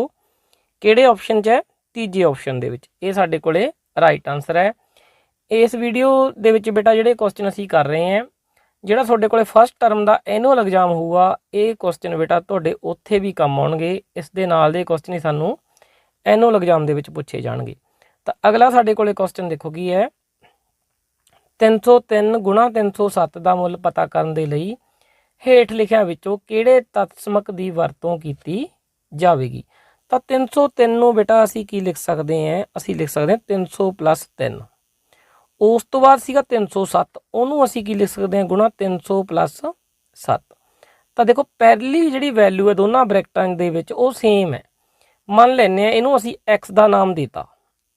ਕਿਹੜੇ ਆਪਸ਼ਨ 'ਚ ਹੈ, ਤੀਜੇ ਆਪਸ਼ਨ ਦੇ ਵਿੱਚ। ਇਹ ਸਾਡੇ ਕੋਲੇ ਰਾਈਟ ਆਨਸਰ ਹੈ। ਇਸ ਵੀਡੀਓ ਦੇ ਵਿੱਚ ਬੇਟਾ ਜਿਹੜੇ ਕੁਐਸਚਨ ਅਸੀਂ ਕਰ ਰਹੇ ਹਾਂ, ਜਿਹੜਾ ਤੁਹਾਡੇ ਕੋਲੇ ਫਸਟ ਟਰਮ ਦਾ ਐਨੂਅਲ ਐਗਜ਼ਾਮ ਹੋਊਗਾ, ਇਹ ਕੁਐਸਚਨ ਬੇਟਾ ਤੁਹਾਡੇ ਉੱਥੇ ਵੀ ਕੰਮ ਆਉਣਗੇ। ਇਸ ਦੇ ਨਾਲ ਦੇ ਕੁਐਸਚਨ ਹੀ ਸਾਨੂੰ ਐਨੂਅਲ ਐਗਜ਼ਾਮ ਦੇ ਵਿੱਚ ਪੁੱਛੇ ਜਾਣਗੇ। ਤਾਂ ਅਗਲਾ ਸਾਡੇ ਕੋਲੇ ਕੁਐਸਚਨ ਦੇਖੋ ਕੀ ਹੈ, 303 ਗੁਣਾ 307 ਦਾ ਮੁੱਲ ਪਤਾ ਕਰਨ ਦੇ ਲਈ ਹੇਠ ਲਿਖਿਆਂ ਵਿੱਚੋਂ ਕਿਹੜੇ ਤਤਸਮਕ ਦੀ ਵਰਤੋਂ ਕੀਤੀ ਜਾਵੇਗੀ। ਤਾਂ 303 ਨੂੰ ਬੇਟਾ ਅਸੀਂ ਕੀ ਲਿਖ ਸਕਦੇ ਹਾਂ, ਅਸੀਂ ਲਿਖ ਸਕਦੇ ਹਾਂ 300 ਪਲੱਸ 3। ਉਸ ਤੋਂ ਬਾਅਦ ਸੀਗਾ 307, ਉਹਨੂੰ ਅਸੀਂ ਕੀ ਲਿਖ ਸਕਦੇ ਹਾਂ, ਗੁਣਾ 300 ਪਲੱਸ 7। ਤਾਂ ਦੇਖੋ ਪਹਿਲੀ ਜਿਹੜੀ ਵੈਲਿਊ ਹੈ ਦੋਨਾਂ ਬ੍ਰੈਕਟਾਂ ਦੇ ਵਿੱਚ ਉਹ ਸੇਮ ਹੈ। ਮੰਨ ਲੈਂਦੇ ਹਾਂ ਇਹਨੂੰ ਅਸੀਂ x ਦਾ ਨਾਮ ਦਿੱਤਾ,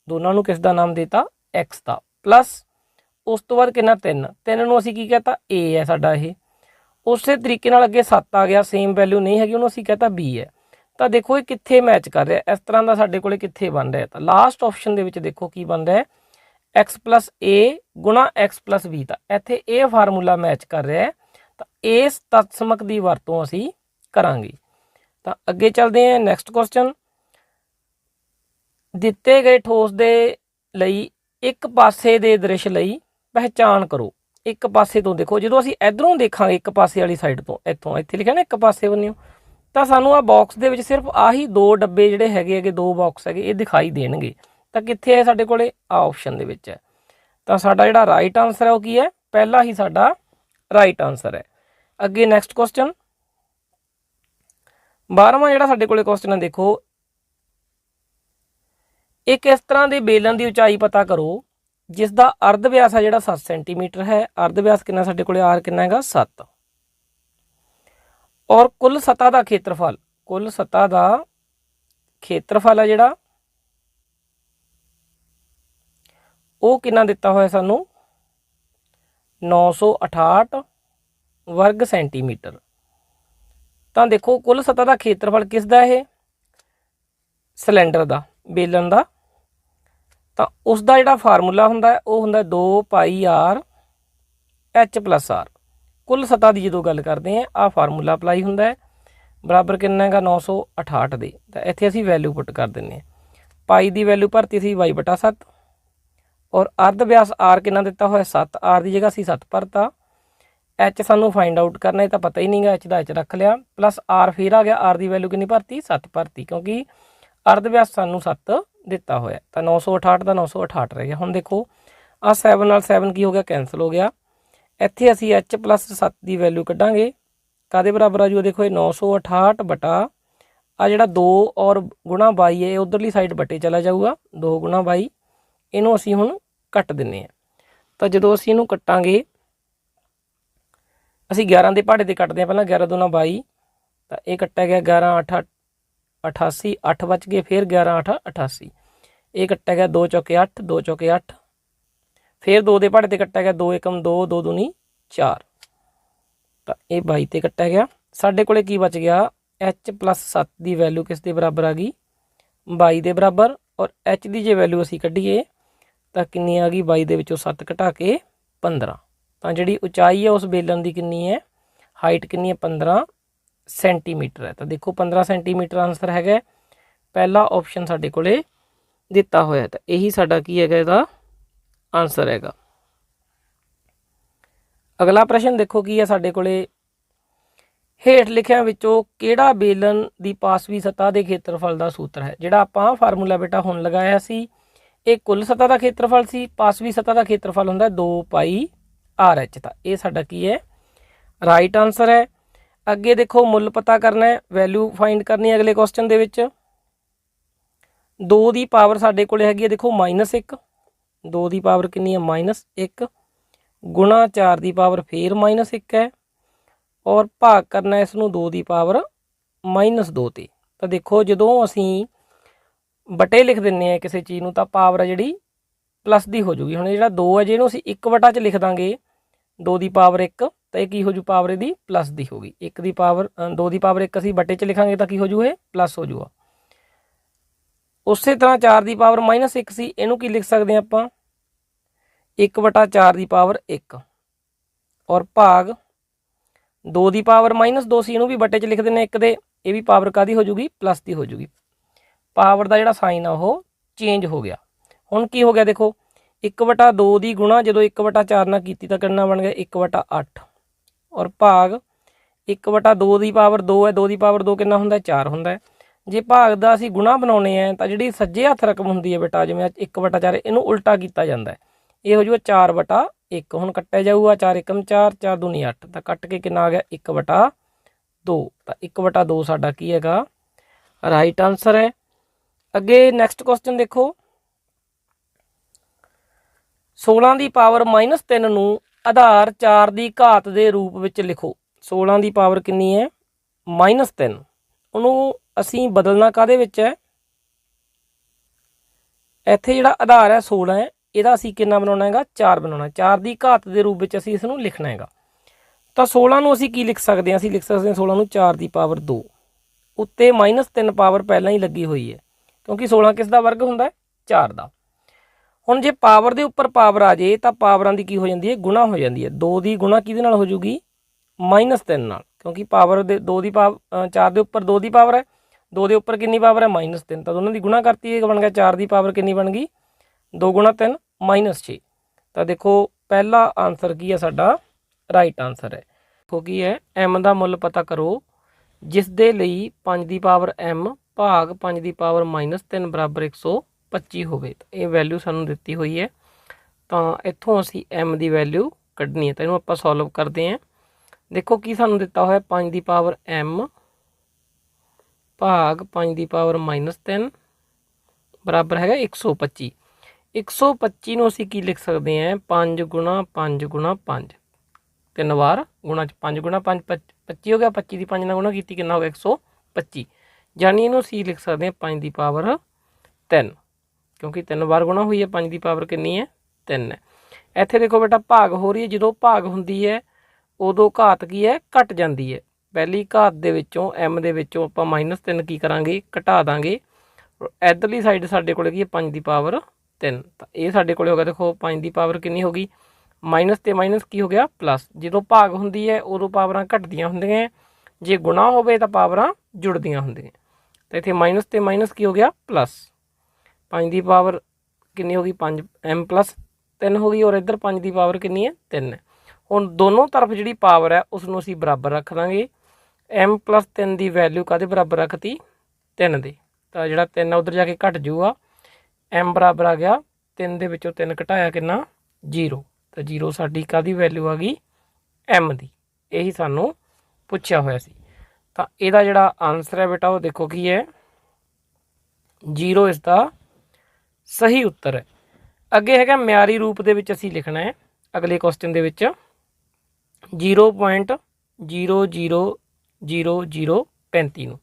ਦੋਨਾਂ ਨੂੰ ਕਿਸ ਦਾ ਨਾਮ ਦਿੱਤਾ, x ਦਾ, ਪਲੱਸ ਉਸ ਤੋਂ ਬਾਅਦ ਕਿੰਨਾ 3 ਨੂੰ ਅਸੀਂ ਕੀ ਕਹਤਾ, a ਹੈ ਸਾਡਾ ਇਹ। ਉਸੇ ਤਰੀਕੇ ਨਾਲ ਅੱਗੇ 7 ਆ ਗਿਆ, ਸੇਮ ਵੈਲਿਊ ਨਹੀਂ ਹੈਗੀ, ਉਹਨੂੰ ਅਸੀਂ ਕਹਤਾ b ਹੈ। ਤਾਂ ਦੇਖੋ ਇਹ ਕਿੱਥੇ ਮੈਚ ਕਰ ਰਿਹਾ, ਇਸ ਤਰ੍ਹਾਂ ਦਾ ਸਾਡੇ ਕੋਲੇ ਕਿੱਥੇ ਬਣ ਰਿਹਾ। ਤਾਂ ਲਾਸਟ ਆਪਸ਼ਨ ਦੇ ਵਿੱਚ ਦੇਖੋ ਕੀ ਬਣ ਰਿਹਾ, x ਪਲੱਸ a ਗੁਣਾ x ਪਲੱਸ b। ਤਾਂ ਇੱਥੇ ਇਹ ਫਾਰਮੂਲਾ ਮੈਚ ਕਰ ਰਿਹਾ ਹੈ। ਤਾਂ ਇਸ ਤਤਸਮਕ ਦੀ ਵਰਤੋਂ ਅਸੀਂ ਕਰਾਂਗੇ। ਤਾਂ ਅੱਗੇ ਚੱਲਦੇ ਹਾਂ ਨੈਕਸਟ ਕੁਐਸਚਨ। ਦਿੱਤੇ ਗਏ ਠੋਸ ਦੇ ਲਈ ਇੱਕ ਪਾਸੇ ਦੇ ਦ੍ਰਿਸ਼ ਲਈ ਪਹਿਚਾਣ ਕਰੋ। ਇੱਕ ਪਾਸੇ ਤੋਂ ਦੇਖੋ, ਜਦੋਂ ਅਸੀਂ ਇਧਰੋਂ ਦੇਖਾਂਗੇ ਇੱਕ ਪਾਸੇ ਵਾਲੀ ਸਾਈਡ ਤੋਂ, ਇੱਥੋਂ ਇੱਥੇ ਲਿਖਿਆ ਨਾ ਇੱਕ ਪਾਸੇ ਬੰਨਿਓ, ਤਾਂ ਸਾਨੂੰ ਆ ਬਾਕਸ ਦੇ ਵਿੱਚ ਸਿਰਫ ਆਹੀ 2 ਡੱਬੇ ਜਿਹੜੇ ਹੈਗੇ 2 ਬਾਕਸ ਹੈਗੇ ਇਹ ਦਿਖਾਈ ਦੇਣਗੇ। ਤਾਂ ਕਿੱਥੇ ਹੈ ਸਾਡੇ ਕੋਲੇ, ਆ ਆਪਸ਼ਨ ਦੇ ਵਿੱਚ ਹੈ। ਤਾਂ ਸਾਡਾ ਜਿਹੜਾ ਰਾਈਟ ਆਨਸਰ ਹੈ ਉਹ ਕੀ ਹੈ, ਪਹਿਲਾ ਹੀ ਸਾਡਾ ਰਾਈਟ ਆਨਸਰ ਹੈ। ਅੱਗੇ ਨੈਕਸਟ ਕੁਐਸਚਨ 12ਵਾਂ ਜਿਹੜਾ ਸਾਡੇ ਕੋਲੇ ਕੁਐਸਚਨ ਹੈ, ਦੇਖੋ ਇੱਕ ਇਸ ਤਰ੍ਹਾਂ ਦੇ ਬੇਲਨ ਦੀ ਉਚਾਈ ਪਤਾ ਕਰੋ ਜਿਸ ਦਾ ਅਰਧ ਵਿਆਸ ਹੈ ਜਿਹੜਾ 7 ਸੈਂਟੀਮੀਟਰ ਹੈ। ਅਰਧ ਵਿਆਸ ਕਿੰਨਾ ਸਾਡੇ ਕੋਲੇ, ਆਰ ਕਿੰਨਾ ਹੈਗਾ 7। ਔਰ ਕੁੱਲ ਸਤ੍ਹਾ ਦਾ ਖੇਤਰਫਲ, ਕੁੱਲ ਸਤ੍ਹਾ ਦਾ ਖੇਤਰਫਲ ਹੈ ਜਿਹੜਾ ਉਹ ਕਿੰਨਾ ਦਿੱਤਾ ਹੋਇਆ ਸਾਨੂੰ, 968 ਵਰਗ ਸੈਂਟੀਮੀਟਰ। ਤਾਂ ਦੇਖੋ ਕੁੱਲ ਸਤ੍ਹਾ ਦਾ ਖੇਤਰਫਲ ਕਿਸ ਦਾ, ਇਹ ਸਿਲੰਡਰ ਦਾ, ਬੇਲਨ ਦਾ। ਤਾਂ ਉਸ ਦਾ ਜਿਹੜਾ ਫਾਰਮੂਲਾ ਹੁੰਦਾ ਉਹ ਹੁੰਦਾ 2 ਪਾਈ r h ਪਲੱਸ r। ਕੁੱਲ ਸਤ੍ਹਾ ਦੀ ਜਦੋਂ ਗੱਲ ਕਰਦੇ ਹਾਂ ਆਹ ਫਾਰਮੂਲਾ ਅਪਲਾਈ ਹੁੰਦਾ ਹੈ, ਬਰਾਬਰ ਕਿੰਨਾ ਹੈਗਾ 968 ਦੇ। ਤਾਂ ਇੱਥੇ ਅਸੀਂ ਵੈਲਿਊ ਪੁੱਟ ਕਰ ਦਿੰਦੇ ਹਾਂ, ਪਾਈ ਦੀ ਵੈਲਿਊ ਭਰਤੀ ਸੀ y/7 ਔਰ ਅਰਧ ਵਿਆਸ r ਕਿੰਨਾ ਦਿੱਤਾ ਹੋਇਆ 7, r ਦੀ ਜਗ੍ਹਾ ਅਸੀਂ 7 ਭਰਤਾ। h ਸਾਨੂੰ ਫਾਈਂਡ ਆਊਟ ਕਰਨਾ, ਇਹ ਤਾਂ ਪਤਾ ਹੀ ਨਹੀਂਗਾ, h ਦਾ h ਰੱਖ ਲਿਆ, ਪਲੱਸ r ਫਿਰ ਆ ਗਿਆ, r ਦੀ ਵੈਲਿਊ ਕਿੰਨੀ ਭਰਤੀ 7 ਭਰਤੀ, ਕਿਉਂਕਿ ਅਰਧ ਵਿਆਸ ਸਾਨੂੰ 7 ਦਿੱਤਾ ਹੋਇਆ। ਤਾਂ 968 ਦਾ 968 ਰਹਿ ਗਿਆ। ਹੁਣ ਦੇਖੋ ਆ 7 ਨਾਲ 7 ਕੀ ਹੋ ਗਿਆ, ਕੈਂਸਲ ਹੋ ਗਿਆ। ਇੱਥੇ ਅਸੀਂ h ਪਲੱਸ 7 ਦੀ ਵੈਲਿਊ ਕੱਢਾਂਗੇ, कादे बराबर आ जूगा, देखो ये 968 बटा आ जिहड़ा 2 और गुणा 22 है उधरली साइड बटे चला जाऊगा, 2 गुणा 22 इनू असीं हुण कट दिंने आ। तो जदों असीं इनू कट्टांगे असीं 11 के पहाड़े ते कट्टदे आ, पहलां 11 दूना 22, तो ये कट्टा गया 11 8 88, 8 बच गए, फिर 11 8 88, ये कट्टा गया 2 चौके 8, 2 चौके 8, फिर 2 के पहाड़े ते कट्टा गया 2 एकम 2, 2 दूनी 4, तो ये 22 ते कट्टा गया। साडे कोले की बच गया, एच प्लस 7 की वैल्यू किस दे बराबर आ गई, 22 के बराबर, और एच की जे वैल्यू असीं कढ़ीए तो कितनी आ गई, 22 दे विचों 7 घटा के 15, तो जिहड़ी उचाई है उस बेलन की कितनी है, हाइट कितनी है 15 सेंटीमीटर है। तो देखो 15 सेंटीमीटर आंसर है, पहला ऑप्शन साडे कोले दिता होया, तो यही साडा की है इसदा आंसर है। अगला प्रश्न देखो की है साडे कोले, हेठ लिखियां विचों किहड़ा बेलन की पासवी सतह के खेत्रफल का सूत्र है। जिहड़ा आपां फार्मूला बेटा हुण लगाया सी, ये कुल सतह का खेत्रफल सी, पासवी सतह का खेत्रफल हुंदा 2 पाई आर एच, तो ये साडा की है राइट आंसर है। अगे देखो मुल पता करना है, वैल्यू फाइंड करनी है अगले क्वेश्चन दे विच। 2 की पावर साडे कोले हैगी है देखो -1, 2 की पावर कितनी है -1, गुणा 4 की पावर फिर -1 है, और भाग करना है इसनूं 2 की पावर -2 ते। तो देखो जदों असीं बटे लिख दिंने किसी चीज़ नूं, तां पावर है जिहड़ी प्लस की हो जूगी। हुण जिहड़ा 2 है जे असीं 1 बटा च लिख दांगे 2 की पावर 1, तो यह की हो जू, पावर इहदी प्लस की होगी। 1 की पावर 2 की पावर 1 असीं बटे च लिखांगे तो की हो जू, ये प्लस हो जूगा। उस तरह 4 की पावर -1 सी, इहनूं की लिख सकते हैं आपां 1 बटा 4 की पावर 1, और भाग 2 की पावर -2 सी, इहनूं भी बटे च लिख देने 1 दे, ये भी पावर कादी हो जूगी, प्लस की हो जूगी। पावर का जिहड़ा साइन आ वो चेंज हो गया। हुण की हो गया देखो 1 बटा 2 की गुणा जो 1 बटा 4 ना की तो कितना बन गया 1 बटा 8, और भाग 1 बटा 2 की पावर 2 है, 2 की पावर 2 कितना होंदा 4 होंदा है। जे भाग का असीं गुणा बनाने हैं तो जी सज्जे हथ रकम होंदी है बेटा, जिवें 1 बटा 4 इनू उल्टा किया जाता है, ये हो जूगा 4 बटा 1। हुण कट्टिया जाऊगा 4 एकम 4, 4 दूनी 8, तो कट के कितना आ गया 1 बटा 2, तो 1 बटा 2 साडा की हैगा राइट आंसर है। अगे नैक्सट क्वेश्चन देखो, 16 की पावर -3 नूं आधार 4 की घात के रूप में लिखो। 16 की पावर कितनी है -3, उन्होंने असी बदलना काहदे विच है, इत्थे जिहड़ा आधार है 16 है, इहदा असी कितना बनाउणा हैगा 4 बनाउणा, 4 की घात के रूप में असी इसनूं लिखना हैगा। तो 16 नूं असी की लिख सकते हैं, असी लिख सकते हैं 16 नूं 4 की पावर 2, उत्ते -3 पावर पहलां ही लगी हुई है, क्योंकि 16 किस दा वर्ग हुंदा है 4 का। हुण जे पावर के उपर पावर आ जाए तो पावरां की हो जाती है गुणा हो जाती है। 2 की गुणा किहदे नाल हो जूगी -3 नाल, क्योंकि पावर दे 2 की पावर 4 के उपर 2 की पावर है, 2 के उपर कितनी पावर है -3, तो दोनों की गुणा करती है, बन गया 4 की पावर कितनी बन गई 2 गुणा 3 -6। तो देखो पहला आंसर की है साडा राइट आंसर है। देखो की है एम का मुल पता करो जिस दे लई 5 की पावर एम भाग 5 की पावर -3 बराबर 125 होवे। तो ये वैल्यू सानू दिती हुई है, तो इत्थों असी एम की वैल्यू कढ़नी है, तो इन्हूं आपां सॉल्व करते हैं। देखो की सानू दिता होया 5 की पावर एम भाग 5 की पावर -3 बराबर है 125। 125 नूं असीं की लिख सकते हैं 5 गुणा 5 गुणा 5, 3 बार गुणा 5 गुणा 5 25 हो गया, 25 की 5 नाल गुणा की कितना हो गया 125, यानी इनू असीं लिख सकते हैं 5 की पावर 3, क्योंकि 3 बार गुणा हुई है, 5 की पावर कितनी है 3 है। इत्थे देखो बेटा भाग हो रही है, जो भाग होंदी है उदों घात की है घट जाती है। पहली घात दे विचों एम दे विचों आपां -3 की करांगे घटा दांगे, इधरली साइड साडे कोल की है 5 की पावर 3, तो ये साडे कोल हो गया देखो 5 की पावर कितनी होगी माइनस ते माइनस की हो गया प्लस। जो भाग होंदी है उदों पावरां घटदियां हुंदियां, जे गुणा होवे तो पावरां जुड़दियां हुंदियां, तो इत्थे माइनस ते माइनस की हो गया प्लस। 5 की पावर कितनी होगी 5 एम प्लस 3 होगी, और इधर 5 की पावर कितनी है 3 है। हुण दोनों तरफ जिहड़ी पावर है उसनूं असीं बराबर रख दांगे। एम प्लस 3 की वैल्यू काहदे बराबर रखती 3 दे, तो जिहड़ा 3 उधर जाके घट जूगा, एम बराबर आ गया 3 दे विचों 3 घटाया कितना 0, तो 0 साडी काहदी वैल्यू आ गई एम की। यही सानू ਪੁੱਛਿਆ ਹੋਇਆ ਸੀ। ਤਾਂ ਇਹਦਾ ਜਿਹੜਾ ਆਨਸਰ ਹੈ ਬੇਟਾ ਉਹ ਦੇਖੋ ਕੀ ਹੈ, 0 ਇਸ ਦਾ ਸਹੀ ਉੱਤਰ ਹੈ। ਅੱਗੇ ਹੈਗਾ ਮਿਆਰੀ ਰੂਪ ਦੇ ਵਿੱਚ ਅਸੀਂ ਲਿਖਣਾ ਹੈ ਅਗਲੇ ਕੁਐਸਚਨ ਦੇ ਵਿੱਚ 0.000035 ਨੂੰ।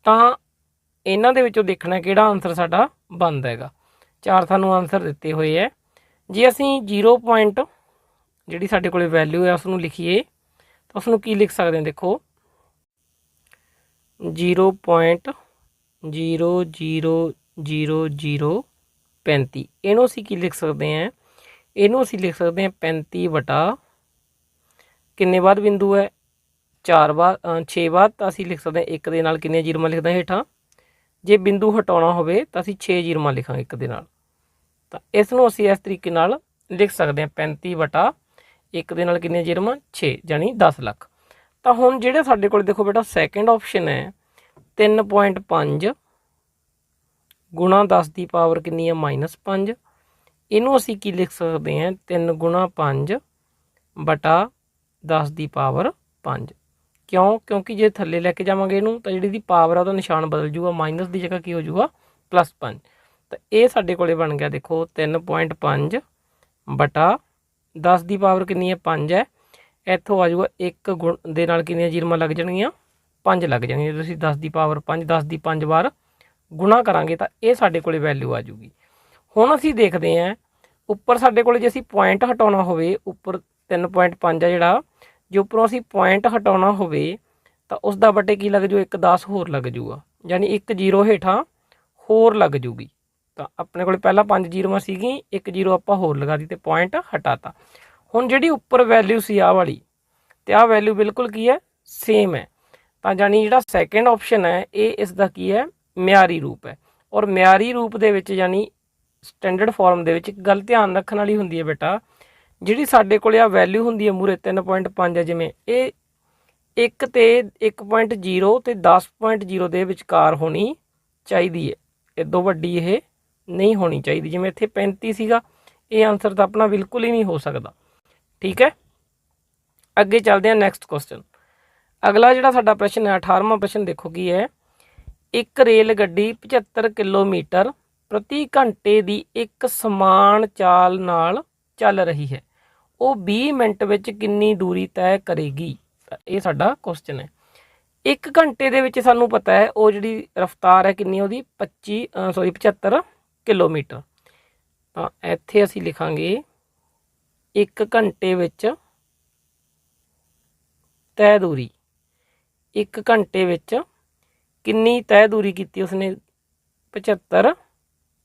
ਤਾਂ ਇਹਨਾਂ ਦੇ ਵਿੱਚੋਂ ਦੇਖਣਾ ਕਿਹੜਾ ਆਨਸਰ ਸਾਡਾ ਬਣਦਾ ਹੈਗਾ। 4 ਸਾਨੂੰ ਆਨਸਰ ਦਿੱਤੇ ਹੋਏ ਹੈ। ਜੇ ਅਸੀਂ 0 ਪੁਆਇੰਟ ਜਿਹੜੀ ਸਾਡੇ ਕੋਲ ਵੈਲਿਊ ਹੈ ਉਸ ਨੂੰ ਲਿਖੀਏ ਤਾਂ ਉਸ ਨੂੰ ਕੀ ਲਿਖ ਸਕਦੇ ਹਾਂ, ਦੇਖੋ 0.00035 ਇਹਨੂੰ ਅਸੀਂ ਕੀ ਲਿਖ ਸਕਦੇ ਹਾਂ, ਇਹਨੂੰ ਅਸੀਂ ਲਿਖ ਸਕਦੇ ਹਾਂ 35 ਵਟਾ ਕਿੰਨੇ ਬਾਅਦ ਬਿੰਦੂ ਹੈ 4 ਬਾਅਦ 6 ਬਾਅਦ, ਤਾਂ ਅਸੀਂ ਲਿਖ ਸਕਦੇ ਹਾਂ 1 ਦੇ ਨਾਲ ਕਿੰਨੇ ਜੀਰੋਆਂ ਲਿਖਦੇ ਹੇਠਾਂ। ਜੇ ਬਿੰਦੂ ਹਟਾਉਣਾ ਹੋਵੇ ਤਾਂ ਅਸੀਂ 6 ਜੀਰੋਆਂ ਲਿਖਾਂਗੇ 1 ਦੇ ਨਾਲ। ਤਾਂ ਇਸ ਨੂੰ ਅਸੀਂ ਇਸ ਤਰੀਕੇ ਨਾਲ ਲਿਖ ਸਕਦੇ ਹਾਂ 35 ਵਟਾ 1 ਦੇ ਨਾਲ ਕਿੰਨੇ ਜੀਰੋਆਂ 6 ਯਾਨੀ 10 ਲੱਖ। ਤਾਂ ਹੁਣ ਜਿਹੜੇ ਸਾਡੇ ਕੋਲ ਦੇਖੋ ਬੇਟਾ ਸੈਕਿੰਡ ਆਪਸ਼ਨ ਹੈ 3.5 ਗੁਣਾ 10 ਦੀ ਪਾਵਰ ਕਿੰਨੀ ਹੈ -5, ਇਹਨੂੰ ਅਸੀਂ ਕੀ ਲਿਖ ਸਕਦੇ ਹਾਂ 3 ਗੁਣਾ 5 ਬਟਾ 10 ਦੀ ਪਾਵਰ 5। ਕਿਉਂ? ਕਿਉਂਕਿ ਜੇ ਥੱਲੇ ਲੈ ਕੇ ਜਾਵਾਂਗੇ ਇਹਨੂੰ ਤਾਂ ਜਿਹੜੀ ਦੀ ਪਾਵਰ ਆ ਉਹਦਾ ਨਿਸ਼ਾਨ ਬਦਲ ਜੂਗਾ, ਮਾਈਨਸ ਦੀ ਜਗ੍ਹਾ ਕੀ ਹੋ ਜੂਗਾ +5। ਤਾਂ ਇਹ ਸਾਡੇ ਕੋਲੇ ਬਣ ਗਿਆ ਦੇਖੋ 3.5 ਬਟਾ 10 ਦੀ ਪਾਵਰ ਕਿੰਨੀ ਹੈ 5 ਹੈ। ਇੱਥੋਂ ਆ ਜੂਗਾ 1 ਗੁਣ ਦੇ ਨਾਲ ਕਿੰਨੀਆਂ ਜੀਰੋਆਂ ਲੱਗ ਜਾਣਗੀਆਂ 5 ਲੱਗ ਜਾਣਗੀਆਂ। ਤੁਸੀਂ 10 ਦੀ ਪਾਵਰ 5 10 ਦੀ 5 ਵਾਰ ਗੁਣਾ ਕਰਾਂਗੇ ਤਾਂ ਇਹ ਸਾਡੇ ਕੋਲੇ ਵੈਲਿਊ ਆ ਜੂਗੀ। ਹੁਣ ਅਸੀਂ ਦੇਖਦੇ ਹਾਂ ਉੱਪਰ ਸਾਡੇ ਕੋਲੇ ਜੇ ਅਸੀਂ ਪੁਆਇੰਟ ਹਟਾਉਣਾ ਹੋਵੇ, ਉੱਪਰ 3.5 ਆ ਜਿਹੜਾ, ਜੇ ਉੱਪਰੋਂ ਅਸੀਂ ਪੁਆਇੰਟ ਹਟਾਉਣਾ ਹੋਵੇ ਤਾਂ ਉਸ ਦਾ ਬਟੇ ਕੀ ਲੱਗ ਜੂ 1 10 ਹੋਰ ਲੱਗ ਜੂਗਾ, ਯਾਨੀ 1 0 ਹੇਠਾਂ ਹੋਰ ਲੱਗ ਜੂਗੀ। ਤਾਂ ਆਪਣੇ ਕੋਲ ਪਹਿਲਾਂ 5 ਜੀਰੋਆਂ ਸੀਗੀ, 1 0 ਆਪਾਂ ਹੋਰ ਲਗਾ ਦਿੱਤੀ ਤੇ ਪੁਆਇੰਟ ਹਟਾਤਾ। ਹੁਣ ਜਿਹੜੀ ਉੱਪਰ ਵੈਲਿਊ ਸੀ ਆਹ ਵਾਲੀ ਤੇ ਆਹ ਵੈਲਿਊ ਬਿਲਕੁਲ ਕੀ ਹੈ ਸੇਮ ਹੈ। ਤਾਂ ਯਾਨੀ ਜਿਹੜਾ ਸੈਕਿੰਡ ਆਪਸ਼ਨ ਹੈ ਇਹ ਇਸ ਦਾ ਕੀ ਹੈ ਮਿਆਰੀ ਰੂਪ ਹੈ। ਔਰ ਮਿਆਰੀ ਰੂਪ ਦੇ ਵਿੱਚ ਯਾਨੀ ਸਟੈਂਡਰਡ ਫਾਰਮ ਦੇ ਵਿੱਚ ਇੱਕ ਗੱਲ ਧਿਆਨ ਰੱਖਣ ਵਾਲੀ ਹੁੰਦੀ ਹੈ ਬੇਟਾ, ਜਿਹੜੀ ਸਾਡੇ ਕੋਲ ਆ ਵੈਲਿਊ ਹੁੰਦੀ ਹੈ ਮੂਰੇ 3.5 ਹੈ, ਜਿਵੇਂ ਇਹ 1 ਤੇ 1.0 ਤੇ 10.0 ਦੇ ਵਿਚਕਾਰ ਹੋਣੀ ਚਾਹੀਦੀ ਹੈ, ਇਦੋਂ ਵੱਡੀ ਇਹ ਨਹੀਂ ਹੋਣੀ ਚਾਹੀਦੀ। ਜਿਵੇਂ ਇੱਥੇ 35 ਸੀਗਾ, ਇਹ ਆਨਸਰ ਤਾਂ ਆਪਣਾ ਬਿਲਕੁਲ ਹੀ ਨਹੀਂ ਹੋ ਸਕਦਾ। ਠੀਕ ਹੈ, ਅੱਗੇ ਚੱਲਦੇ ਹਾਂ ਨੈਕਸਟ ਕੁਐਸਚਨ। ਅਗਲਾ ਜਿਹੜਾ ਸਾਡਾ ਪ੍ਰਸ਼ਨ ਹੈ 18ਵਾਂ ਪ੍ਰਸ਼ਨ ਦੇਖੋ ਕੀ ਹੈ। ਇੱਕ ਰੇਲ ਗੱਡੀ 75 ਕਿਲੋਮੀਟਰ ਪ੍ਰਤੀ ਘੰਟੇ ਦੀ ਇੱਕ ਸਮਾਨ ਚਾਲ ਨਾਲ ਚੱਲ ਰਹੀ ਹੈ, ਉਹ 20 ਮਿੰਟ ਵਿੱਚ ਕਿੰਨੀ ਦੂਰੀ ਤੈਅ ਕਰੇਗੀ? ਇਹ ਸਾਡਾ ਕੁਐਸਚਨ ਹੈ। 1 ਘੰਟੇ ਦੇ ਵਿੱਚ ਸਾਨੂੰ ਪਤਾ ਹੈ ਉਹ ਜਿਹੜੀ ਰਫ਼ਤਾਰ ਹੈ ਕਿੰਨੀ ਉਹਦੀ 75 ਕਿਲੋਮੀਟਰ। ਤਾਂ ਇੱਥੇ ਅਸੀਂ ਲਿਖਾਂਗੇ 1 ਘੰਟੇ ਵਿੱਚ ਤੈਅ ਦੂਰੀ, 1 ਘੰਟੇ ਵਿੱਚ ਕਿੰਨੀ ਤੈਅ ਦੂਰੀ ਕੀਤੀ ਉਸਨੇ 75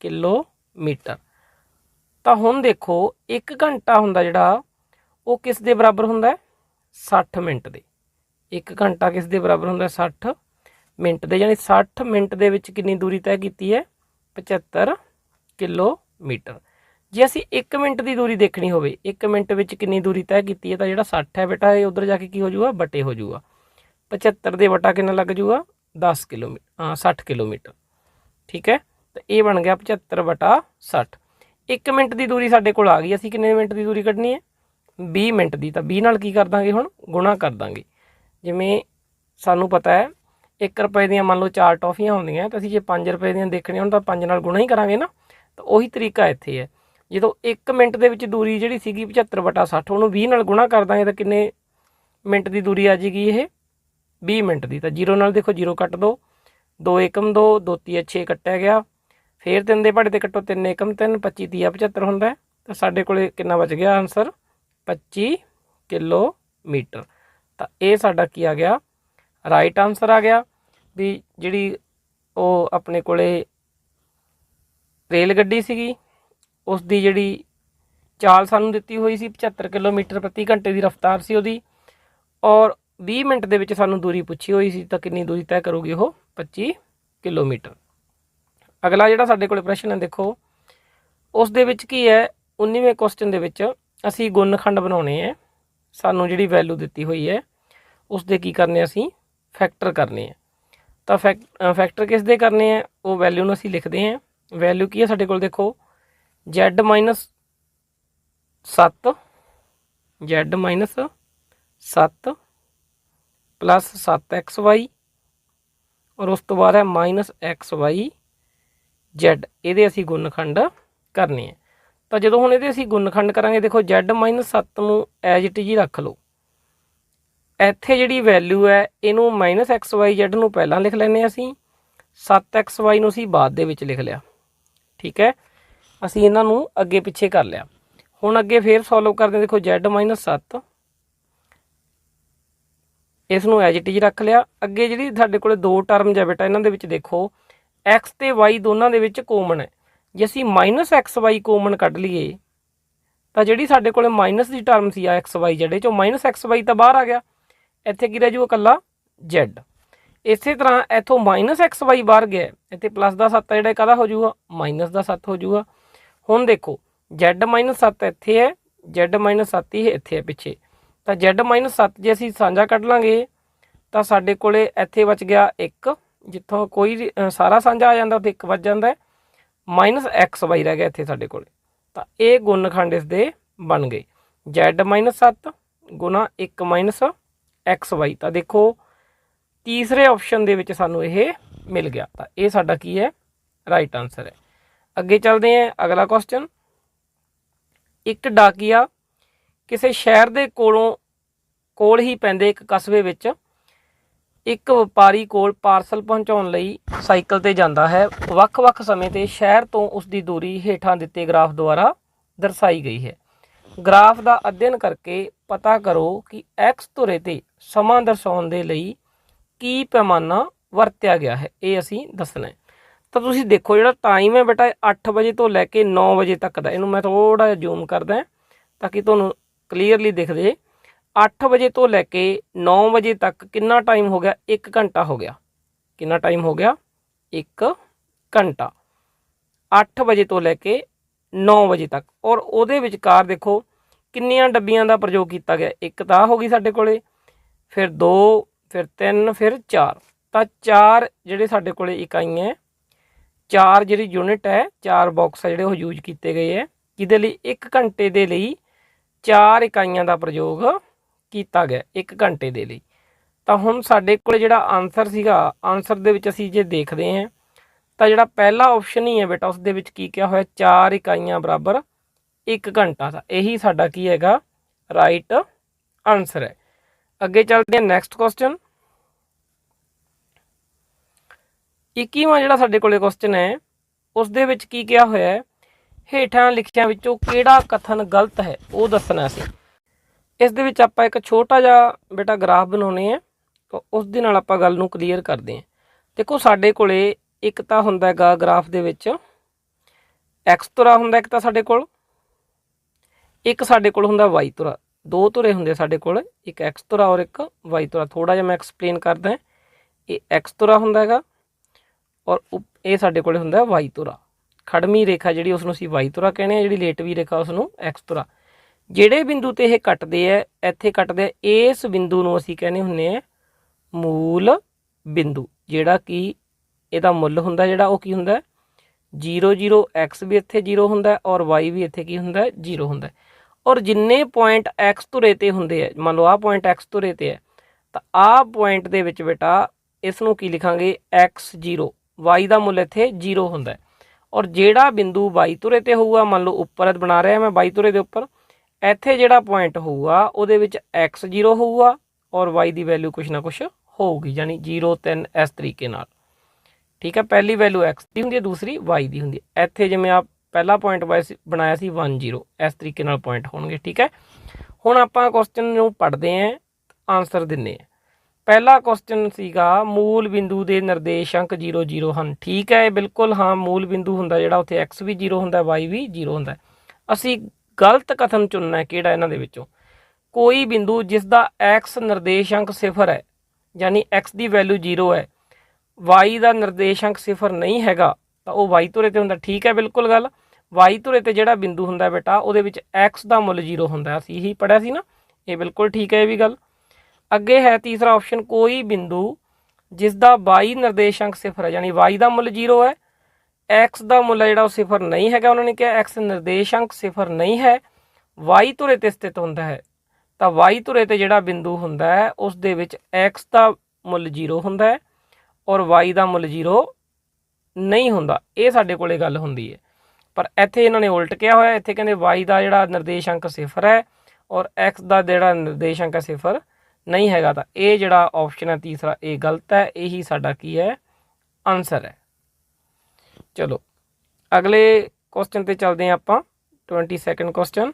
ਕਿਲੋਮੀਟਰ। ਤਾਂ ਹੁਣ ਦੇਖੋ 1 ਘੰਟਾ ਹੁੰਦਾ ਜਿਹੜਾ ਉਹ ਕਿਸ ਦੇ ਬਰਾਬਰ ਹੁੰਦਾ ਹੈ 60 ਮਿੰਟ ਦੇ। 1 ਘੰਟਾ ਕਿਸ ਦੇ ਬਰਾਬਰ ਹੁੰਦਾ 60 ਮਿੰਟ ਦੇ, ਯਾਨੀ 60 ਮਿੰਟ ਦੇ ਵਿੱਚ ਕਿੰਨੀ ਦੂਰੀ ਤੈਅ ਕੀਤੀ ਹੈ 75 ਕਿਲੋਮੀਟਰ। ਜੇ ਅਸੀਂ 1 ਮਿੰਟ ਦੀ ਦੂਰੀ ਦੇਖਣੀ ਹੋਵੇ 1 ਮਿੰਟ ਵਿੱਚ ਕਿੰਨੀ ਦੂਰੀ ਤੈਅ ਕੀਤੀ ਹੈ ਤਾਂ ਜਿਹੜਾ 60 ਹੈ ਬੇਟਾ ਇਹ ਉੱਧਰ ਜਾ ਕੇ ਕੀ ਹੋ ਜਾਊਗਾ ਬਟੇ ਹੋ ਜਾਊਗਾ। 75 ਦੇ ਵਟਾ ਕਿੰਨਾ ਲੱਗ ਜਾਊਗਾ 10 ਕਿਲੋਮੀਟਰ 60 ਕਿਲੋਮੀਟਰ। ਠੀਕ ਹੈ, ਤਾਂ ਇਹ ਬਣ ਗਿਆ 75 ਬਟਾ 60। 1 ਮਿੰਟ ਦੀ ਦੂਰੀ ਸਾਡੇ ਕੋਲ ਆ ਗਈ, ਅਸੀਂ ਕਿੰਨੇ ਮਿੰਟ ਦੀ ਦੂਰੀ ਕੱਢਣੀ ਹੈ 20 ਮਿੰਟ ਦੀ। ਤਾਂ 20 ਨਾਲ ਕੀ ਕਰ ਦਾਂਗੇ ਹੁਣ ਗੁਣਾ ਕਰ ਦਾਂਗੇ। ਜਿਵੇਂ ਸਾਨੂੰ ਪਤਾ ਹੈ 1 ਰੁਪਏ ਦੀਆਂ ਮੰਨ ਲਓ 4 ਟੌਫੀਆਂ ਹੁੰਦੀਆਂ, ਤਾਂ ਅਸੀਂ ਜੇ 5 ਰੁਪਏ ਦੀਆਂ ਦੇਖਣੀਆਂ ਹੋਣ ਤਾਂ 5 ਨਾਲ ਗੁਣਾ ਹੀ ਕਰਾਂਗੇ ਨਾ। ਤਾਂ ਉਹੀ ਤਰੀਕਾ ਇੱਥੇ ਹੈ, ਜਦੋਂ 1 ਮਿੰਟ ਦੇ ਵਿੱਚ ਦੂਰੀ ਜਿਹੜੀ ਸੀਗੀ 75 ਬਟਾ 60 ਉਹਨੂੰ 20 ਨਾਲ ਗੁਣਾ ਕਰ ਦਾਂਗੇ ਤਾਂ ਕਿੰਨੇ ਮਿੰਟ ਦੀ ਦੂਰੀ ਆ ਜਾਏਗੀ ਇਹ 20 ਮਿੰਟ ਦੀ। ਤਾਂ 0 ਨਾਲ ਦੇਖੋ 0 ਕੱਟ ਦੋ, 2 ਏਕਮ 2, 2 ਤੀਆ 6 ਕੱਟਿਆ ਗਿਆ, ਫਿਰ 3 ਦੇ ਪਹਾੜੇ 'ਤੇ ਕੱਟੋ 3 ਏਕਮ 3, 25 ਤੀਆ 75 ਹੁੰਦਾ। ਤਾਂ ਸਾਡੇ ਕੋਲ ਕਿੰਨਾ ਬਚ ਗਿਆ ਆਨਸਰ 25 ਕਿਲੋਮੀਟਰ। ਤਾਂ ਇਹ ਸਾਡਾ ਕੀ ਆ ਗਿਆ ਰਾਈਟ ਆਨਸਰ ਆ ਗਿਆ ਵੀ ਜਿਹੜੀ ਉਹ ਆਪਣੇ ਕੋਲੇ ਰੇਲ ਗੱਡੀ ਸੀਗੀ ਉਸ ਦੀ ਜਿਹੜੀ ਚਾਲ ਸਾਨੂੰ ਦਿੱਤੀ ਹੋਈ ਸੀ 75 ਕਿਲੋਮੀਟਰ ਪ੍ਰਤੀ ਘੰਟੇ ਦੀ ਰਫ਼ਤਾਰ ਸੀ ਉਹਦੀ, ਔਰ 20 ਮਿੰਟ ਦੇ ਵਿੱਚ ਸਾਨੂੰ ਦੂਰੀ ਪੁੱਛੀ ਹੋਈ ਸੀ, ਤਾਂ ਕਿੰਨੀ ਦੂਰੀ ਤੈਅ ਕਰੂਗੀ ਉਹ 25 ਕਿਲੋਮੀਟਰ। ਅਗਲਾ ਜਿਹੜਾ ਸਾਡੇ ਕੋਲ ਪ੍ਰਸ਼ਨ ਹੈ ਦੇਖੋ ਉਸ ਦੇ ਵਿੱਚ ਕੀ ਹੈ 19ਵੇਂ ਕੁਐਸਚਨ ਦੇ ਵਿੱਚ ਅਸੀਂ ਗੁਣਨਖੰਡ ਬਣਾਉਣੇ ਹੈ। ਸਾਨੂੰ ਜਿਹੜੀ ਵੈਲਿਊ ਦਿੱਤੀ ਹੋਈ ਹੈ ਉਸ ਦੇ ਕੀ ਕਰਨੇ ਅਸੀਂ ਫੈਕਟਰ ਕਰਨੇ ਆ। ਤਾਂ ਫੈਕਟਰ ਕਿਸ ਦੇ ਕਰਨੇ ਆ ਉਹ ਵੈਲਿਊ ਨੂੰ ਅਸੀਂ ਲਿਖਦੇ ਹਾਂ। ਵੈਲਿਊ ਕੀ ਹੈ ਸਾਡੇ ਕੋਲ ਦੇਖੋ z -7 z -7 प्लस 7xy और उस तो बाद है -xy z। ਇਹਦੇ ਅਸੀਂ ਗੁਣਨਖੰਡ ਕਰਨੇ ਆ। ਤਾਂ ਜਦੋਂ ਹੁਣ ਇਹਦੇ ਅਸੀਂ ਗੁਣਨਖੰਡ ਕਰਾਂਗੇ, ਦੇਖੋ z-7 ਨੂੰ ਐਜ ਇਟ ਇਜ਼ ਹੀ ਰੱਖ ਲਓ। ਇੱਥੇ ਜਿਹੜੀ ਵੈਲਿਊ ਹੈ ਇਹਨੂੰ -xyz ਨੂੰ ਪਹਿਲਾਂ ਲਿਖ ਲੈਂਦੇ ਹਾਂ ਅਸੀਂ, 7xy ਨੂੰ ਅਸੀਂ ਬਾਅਦ ਦੇ ਵਿੱਚ ਲਿਖ ਲਿਆ। ਠੀਕ ਹੈ, ਅਸੀਂ ਇਹਨਾਂ ਨੂੰ ਅੱਗੇ ਪਿੱਛੇ ਕਰ ਲਿਆ। ਹੁਣ ਅੱਗੇ ਫੇਰ ਸੋਲਵ ਕਰਦੇ, ਦੇਖੋ z-7 ਇਸ ਨੂੰ ਐਜ ਇਟ ਇਜ਼ ਰੱਖ ਲਿਆ। ਅੱਗੇ ਜਿਹੜੀ ਸਾਡੇ ਕੋਲ ਦੋ ਟਰਮਜ਼ ਹੈ ਬੇਟਾ, ਇਹਨਾਂ ਦੇ ਵਿੱਚ ਦੇਖੋ x ਤੇ y ਦੋਨਾਂ ਦੇ ਵਿੱਚ ਕੋਮਨ ਹੈ। ਜੇ ਅਸੀਂ -xy ਕੋਮਨ ਕੱਢ ਲਈਏ ਤਾਂ ਜਿਹੜੀ ਸਾਡੇ ਕੋਲ ਮਾਈਨਸ ਦੀ ਟਰਮ ਸੀ ਆ xy ਜਿਹੜੇ ਚੋਂ -xy ਤਾਂ ਬਾਹਰ ਆ ਗਿਆ, ਇੱਥੇ ਕੀ ਰਹਿ ਜੂਗਾ ਇਕੱਲਾ z। ਇਸੇ ਤਰ੍ਹਾਂ ਇੱਥੋਂ -xy ਬਾਹਰ ਗਿਆ, ਇੱਥੇ ਪਲੱਸ ਦਾ 7 ਜਿਹੜਾ ਕਾਹਦਾ ਹੋ ਜੂਗਾ, ਮਾਈਨਸ ਦਾ 7 ਹੋ ਜੂਗਾ। ਹੁਣ ਦੇਖੋ z-7 ਇੱਥੇ ਹੈ, z-7 ਹੀ ਇੱਥੇ ਹੈ ਪਿੱਛੇ, ਤਾਂ z-7 ਜੇ ਅਸੀਂ ਸਾਂਝਾ ਕੱਢ ਲਾਂਗੇ ਤਾਂ ਸਾਡੇ ਕੋਲੇ ਇੱਥੇ ਬਚ ਗਿਆ 1, ਜਿੱਥੋਂ ਕੋਈ ਸਾਰਾ ਸਾਂਝਾ ਆ ਜਾਂਦਾ ਉੱਥੇ 1 ਬਚ ਜਾਂਦਾ, -xy ਰਹਿ ਗਿਆ ਇੱਥੇ ਸਾਡੇ ਕੋਲੇ। ਤਾਂ ਇਹ ਗੁਣਨਖੰਡ ਇਸ ਦੇ ਬਣ ਗਏ, z-7 ਗੁਣਾ 1 -xy। ਤਾਂ ਦੇਖੋ ਤੀਸਰੇ ਆਪਸ਼ਨ ਦੇ ਵਿੱਚ ਸਾਨੂੰ ਇਹ ਮਿਲ ਗਿਆ, ਤਾਂ ਇਹ ਸਾਡਾ ਕੀ ਹੈ, ਰਾਈਟ ਆਨਸਰ ਹੈ। ਅੱਗੇ ਚੱਲਦੇ ਹਾਂ, ਅਗਲਾ ਕੁਐਸਚਨ। ਇੱਕ ਡਾਕੀਆ ਕਿਸੇ ਸ਼ਹਿਰ ਦੇ ਕੋਲ ਹੀ ਪੈਂਦੇ ਇੱਕ ਕਸਬੇ ਵਿੱਚ ਇੱਕ ਵਪਾਰੀ ਕੋਲ ਪਾਰਸਲ ਪਹੁੰਚਾਉਣ ਲਈ ਸਾਈਕਲ ਤੇ ਜਾਂਦਾ ਹੈ। ਵੱਖ-ਵੱਖ ਸਮੇਂ ਤੇ ਸ਼ਹਿਰ ਤੋਂ ਉਸ ਦੀ ਦੂਰੀ ਹੇਠਾਂ ਦਿੱਤੇ ਗ੍ਰਾਫ ਦੁਆਰਾ ਦਰਸਾਈ ਗਈ ਹੈ। ਗ੍ਰਾਫ ਦਾ ਅਧਿਐਨ ਕਰਕੇ ਪਤਾ ਕਰੋ ਕਿ x ਧੁਰੇ ਤੇ ਸਮਾਂ ਦਰਸਾਉਣ ਦੇ ਲਈ ਕੀ ਪੈਮਾਨਾ ਵਰਤਿਆ ਗਿਆ ਹੈ, ਇਹ ਅਸੀਂ ਦੱਸਣਾ ਹੈ। ਤਾਂ ਤੁਸੀਂ ਦੇਖੋ ਜਿਹੜਾ ਟਾਈਮ ਹੈ ਬੇਟਾ 8 ਵਜੇ ਤੋਂ ਲੈ ਕੇ 9 ਵਜੇ ਤੱਕ ਦਾ, ਇਹਨੂੰ ਮੈਂ ਥੋੜ੍ਹਾ ਜਿਹਾ ਜ਼ੂਮ ਕਰਦਾ ਤਾਂ ਕਿ ਤੁਹਾਨੂੰ ਕਲੀਅਰਲੀ ਦਿਖ ਜੇ। 8 ਵਜੇ ਤੋਂ ਲੈ ਕੇ 9 ਵਜੇ ਤੱਕ ਕਿੰਨਾ ਟਾਈਮ ਹੋ ਗਿਆ, 1 ਘੰਟਾ ਹੋ ਗਿਆ। ਕਿੰਨਾ ਟਾਈਮ ਹੋ ਗਿਆ, 1 ਘੰਟਾ। 8 ਵਜੇ ਤੋਂ ਲੈ ਕੇ 9 ਵਜੇ ਤੱਕ। ਔਰ ਉਹਦੇ ਵਿਚਕਾਰ ਦੇਖੋ ਕਿੰਨੀਆਂ ਡੱਬੀਆਂ ਦਾ ਪ੍ਰਯੋਗ ਕੀਤਾ ਗਿਆ, ਇੱਕ ਤਾਂ ਹੋ ਗਈ ਸਾਡੇ ਕੋਲੇ, ਫਿਰ 2, ਫਿਰ 3, ਫਿਰ 4। ਤਾਂ 4 ਜਿਹੜੇ ਸਾਡੇ ਕੋਲੇ ਇਕਾਈਆਂ, 4 ਜਿਹੜੀ ਯੂਨਿਟ ਹੈ, 4 ਬਾਕਸ ਹੈ ਜਿਹੜੇ ਉਹ ਯੂਜ ਕੀਤੇ ਗਏ ਹੈ, ਜਿਹਦੇ ਲਈ 1 ਘੰਟੇ ਦੇ ਲਈ 4 ਇਕਾਈਆਂ ਦਾ ਪ੍ਰਯੋਗ ਕੀਤਾ ਗਿਆ 1 ਘੰਟੇ ਦੇ ਲਈ। ਤਾਂ ਹੁਣ ਸਾਡੇ ਕੋਲ ਜਿਹੜਾ ਆਨਸਰ ਸੀਗਾ, ਆਨਸਰ ਦੇ ਵਿੱਚ ਅਸੀਂ ਜੇ ਦੇਖਦੇ ਹਾਂ ਤਾਂ ਜਿਹੜਾ ਪਹਿਲਾ ਆਪਸ਼ਨ ਹੀ ਹੈ ਬੇਟਾ, ਉਸ ਦੇ ਵਿੱਚ ਕੀ ਕਿਹਾ ਹੋਇਆ, 4 ਇਕਾਈਆਂ ਬਰਾਬਰ 1 ਘੰਟਾ। ਤਾਂ ਇਹੀ ਸਾਡਾ ਕੀ ਹੈਗਾ, ਰਾਈਟ ਆਨਸਰ ਹੈ। ਅੱਗੇ ਚੱਲਦੇ ਹਾਂ ਨੈਕਸਟ ਕੁਐਸਚਨ। 21ਵਾਂ ਜਿਹੜਾ ਸਾਡੇ ਕੋਲੇ ਕੁਐਸਚਨ ਹੈ, ਉਸ ਦੇ ਵਿੱਚ ਕੀ ਕਿਹਾ ਹੋਇਆ ਹੈ, ਹੇਠਾਂ ਲਿਖਿਆਂ ਵਿੱਚੋਂ ਕਿਹੜਾ ਕਥਨ ਗਲਤ ਹੈ ਉਹ ਦੱਸਣਾ ਸੀ। ਇਸ ਦੇ ਵਿੱਚ ਆਪਾਂ ਇੱਕ ਛੋਟਾ ਜਿਹਾ ਬੇਟਾ ਗ੍ਰਾਫ ਬਣਾਉਣੇ ਆ, ਤਾਂ ਉਸ ਦੇ ਨਾਲ ਆਪਾਂ ਗੱਲ ਨੂੰ ਕਲੀਅਰ ਕਰਦੇ ਹਾਂ। ਦੇਖੋ ਸਾਡੇ ਕੋਲੇ ਇੱਕ ਤਾਂ ਹੁੰਦਾ ਹੈਗਾ ਗ੍ਰਾਫ ਦੇ ਵਿੱਚ x ਧੁਰਾ ਹੁੰਦਾ, ਇੱਕ ਤਾਂ ਸਾਡੇ ਕੋਲ, ਇੱਕ ਸਾਡੇ ਕੋਲ ਹੁੰਦਾ y ਧੁਰਾ। 2 ਧੁਰੇ ਹੁੰਦੇ ਸਾਡੇ ਕੋਲ, ਇੱਕ x ਧੁਰਾ ਔਰ ਇੱਕ y ਧੁਰਾ। ਥੋੜਾ ਜਿਹਾ ਮੈਂ ਐਕਸਪਲੇਨ ਕਰਦਾ। ਇਹ x ਧੁਰਾ ਹੁੰਦਾ ਹੈਗਾ ਔਰ ਇਹ ਸਾਡੇ ਕੋਲ ਹੁੰਦਾ y ਧੁਰਾ। ਖੜਮੀ ਰੇਖਾ ਜਿਹੜੀ ਉਸਨੂੰ ਅਸੀਂ y ਧੁਰਾ ਕਹਿੰਦੇ ਆ, ਜਿਹੜੀ ਲੇਟਵੀ ਰੇਖਾ ਉਸਨੂੰ x ਧੁਰਾ। ਜਿਹੜੇ ਬਿੰਦੂ ਤੇ ਇਹ ਕੱਟਦੇ ਆ, ਇੱਥੇ ਕੱਟਦੇ ਆ, ਇਸ ਬਿੰਦੂ ਨੂੰ ਅਸੀਂ ਕਹਿੰਦੇ ਹੁੰਦੇ ਆ ਮੂਲ ਬਿੰਦੂ, ਜਿਹੜਾ ਕਿ ਇਹਦਾ ਮੁੱਲ ਹੁੰਦਾ ਜਿਹੜਾ ਉਹ ਕੀ ਹੁੰਦਾ 0 0, x ਵੀ ਇੱਥੇ 0 ਹੁੰਦਾ ਔਰ y ਵੀ ਇੱਥੇ ਕੀ ਹੁੰਦਾ 0 ਹੁੰਦਾ। ਔਰ ਜਿੰਨੇ ਪੁਆਇੰਟ x ਧੁਰੇ ਤੇ ਹੁੰਦੇ ਆ, ਮੰਨ ਲਓ ਆਹ ਪੁਆਇੰਟ x ਧੁਰੇ ਤੇ ਹੈ, ਤਾਂ ਆਹ ਪੁਆਇੰਟ ਦੇ ਵਿੱਚ ਬੇਟਾ ਇਸ ਨੂੰ ਕੀ ਲਿਖਾਂਗੇ, x0, y ਦਾ ਮੁੱਲ ਇੱਥੇ 0 ਹੁੰਦਾ। ਔਰ ਜਿਹੜਾ ਬਿੰਦੂ y ਧੁਰੇ ਤੇ ਹੋਊਗਾ, ਮੰਨ ਲਓ ਉੱਪਰ ਬਣਾ ਰਿਹਾ ਮੈਂ y ਧੁਰੇ ਦੇ ਉੱਪਰ, ਇੱਥੇ ਜਿਹੜਾ ਪੁਆਇੰਟ ਹੋਊਗਾ ਉਹਦੇ ਵਿੱਚ x0 ਹੋਊਗਾ ਔਰ y ਦੀ ਵੈਲਿਊ ਕੁਛ ਨਾ ਕੁਛ ਹੋਊਗੀ, ਯਾਨੀ 0 3 ਇਸ ਤਰੀਕੇ ਨਾਲ। ਠੀਕ ਹੈ, ਪਹਿਲੀ ਵੈਲਿਊ x ਦੀ ਹੁੰਦੀ ਹੈ, ਦੂਸਰੀ y ਦੀ ਹੁੰਦੀ ਹੈ। ਇੱਥੇ ਜਿਵੇਂ ਆ ਪਹਿਲਾ ਪੁਆਇੰਟ ਬਣਾਇਆ ਸੀ 1 0, ਇਸ ਤਰੀਕੇ ਨਾਲ ਪੁਆਇੰਟ ਹੋਣਗੇ। ਠੀਕ ਹੈ, ਹੁਣ ਆਪਾਂ ਕੁਐਸਚਨ ਨੂੰ ਪੜ੍ਹਦੇ ਹਾਂ, ਆਨਸਰ ਦਿੰਦੇ ਹਾਂ। ਪਹਿਲਾ ਕੁਐਸਚਨ ਸੀਗਾ ਮੂਲ ਬਿੰਦੂ ਦੇ ਨਿਰਦੇਸ਼ਾਂਕ 0 0 ਹਨ। ਠੀਕ ਹੈ, ਬਿਲਕੁਲ ਹਾਂ, ਮੂਲ ਬਿੰਦੂ ਹੁੰਦਾ ਜਿਹੜਾ ਉੱਥੇ x ਵੀ 0 ਹੁੰਦਾ, y ਵੀ 0 ਹੁੰਦਾ। ਅਸੀਂ ਗਲਤ ਕਥਨ ਚੁਣਨਾ ਕਿਹੜਾ ਇਹਨਾਂ ਦੇ ਵਿੱਚੋਂ, ਕੋਈ ਬਿੰਦੂ ਜਿਸ ਦਾ x ਨਿਰਦੇਸ਼ਾਂਕ 0 ਹੈ, ਯਾਨੀ x ਦੀ ਵੈਲਿਊ 0 ਹੈ, y ਦਾ ਨਿਰਦੇਸ਼ਾਂਕ 0 ਨਹੀਂ ਹੈਗਾ, ਤਾਂ ਉਹ y ਧੁਰੇ ਤੇ ਹੁੰਦਾ। ਠੀਕ ਹੈ, ਬਿਲਕੁਲ ਗੱਲ। y ਧੁਰੇ ਤੇ ਜਿਹੜਾ ਬਿੰਦੂ ਹੁੰਦਾ ਬੇਟਾ ਉਹਦੇ ਵਿੱਚ x ਦਾ ਮੁੱਲ 0 ਹੁੰਦਾ, ਅਸੀਂ ਇਹੀ ਪੜ੍ਹਿਆ ਸੀ ਨਾ, ਇਹ ਬਿਲਕੁਲ ਠੀਕ ਹੈ, ਇਹ ਵੀ ਗੱਲ। ਅੱਗੇ ਹੈ ਤੀਸਰਾ ਆਪਸ਼ਨ, ਕੋਈ ਬਿੰਦੂ ਜਿਸ ਦਾ y ਨਿਰਦੇਸ਼ਾਂਕ 0 ਹੈ, ਯਾਨੀ y ਦਾ ਮੁੱਲ 0 ਹੈ, x ਦਾ ਮੁੱਲ ਜਿਹੜਾ ਉਹ 0 ਨਹੀਂ ਹੈਗਾ। ਉਹਨਾਂ ਨੇ ਕਿਹਾ x ਨਿਰਦੇਸ਼ਾਂਕ 0 ਨਹੀਂ ਹੈ, y ਧੁਰੇ ਤੇ ਸਥਿਤ ਹੁੰਦਾ ਹੈ, ਤਾਂ y ਧੁਰੇ ਤੇ ਜਿਹੜਾ ਬਿੰਦੂ ਹੁੰਦਾ ਹੈ ਉਸ ਦੇ ਵਿੱਚ x ਦਾ ਮੁੱਲ 0 ਹੁੰਦਾ ਹੈ ਔਰ y ਦਾ ਮੁੱਲ 0 ਨਹੀਂ ਹੁੰਦਾ। ਇਹ ਸਾਡੇ ਕੋਲੇ ਗੱਲ ਹੁੰਦੀ ਹੈ, ਪਰ ਇੱਥੇ ਇਹਨਾਂ ਨੇ ਉਲਟ ਕਿਹਾ ਹੋਇਆ। ਇੱਥੇ ਕਹਿੰਦੇ y ਦਾ ਜਿਹੜਾ ਨਿਰਦੇਸ਼ਾਂਕ 0 ਹੈ ਔਰ x ਦਾ ਜਿਹੜਾ ਨਿਰਦੇਸ਼ਾਂਕ 0 ਨਹੀਂ ਹੈਗਾ। ਤਾਂ ਇਹ ਜਿਹੜਾ ਆਪਸ਼ਨ ਹੈ ਤੀਸਰਾ, ਇਹ ਗਲਤ ਹੈ। ਇਹੀ ਸਾਡਾ ਕੀ ਹੈ, ਆਨਸਰ ਹੈ। ਚਲੋ ਅਗਲੇ ਕੁਐਸਚਨ ਤੇ ਚੱਲਦੇ ਹਾਂ ਆਪਾਂ। 22ਵਾਂ ਕੁਐਸਚਨ,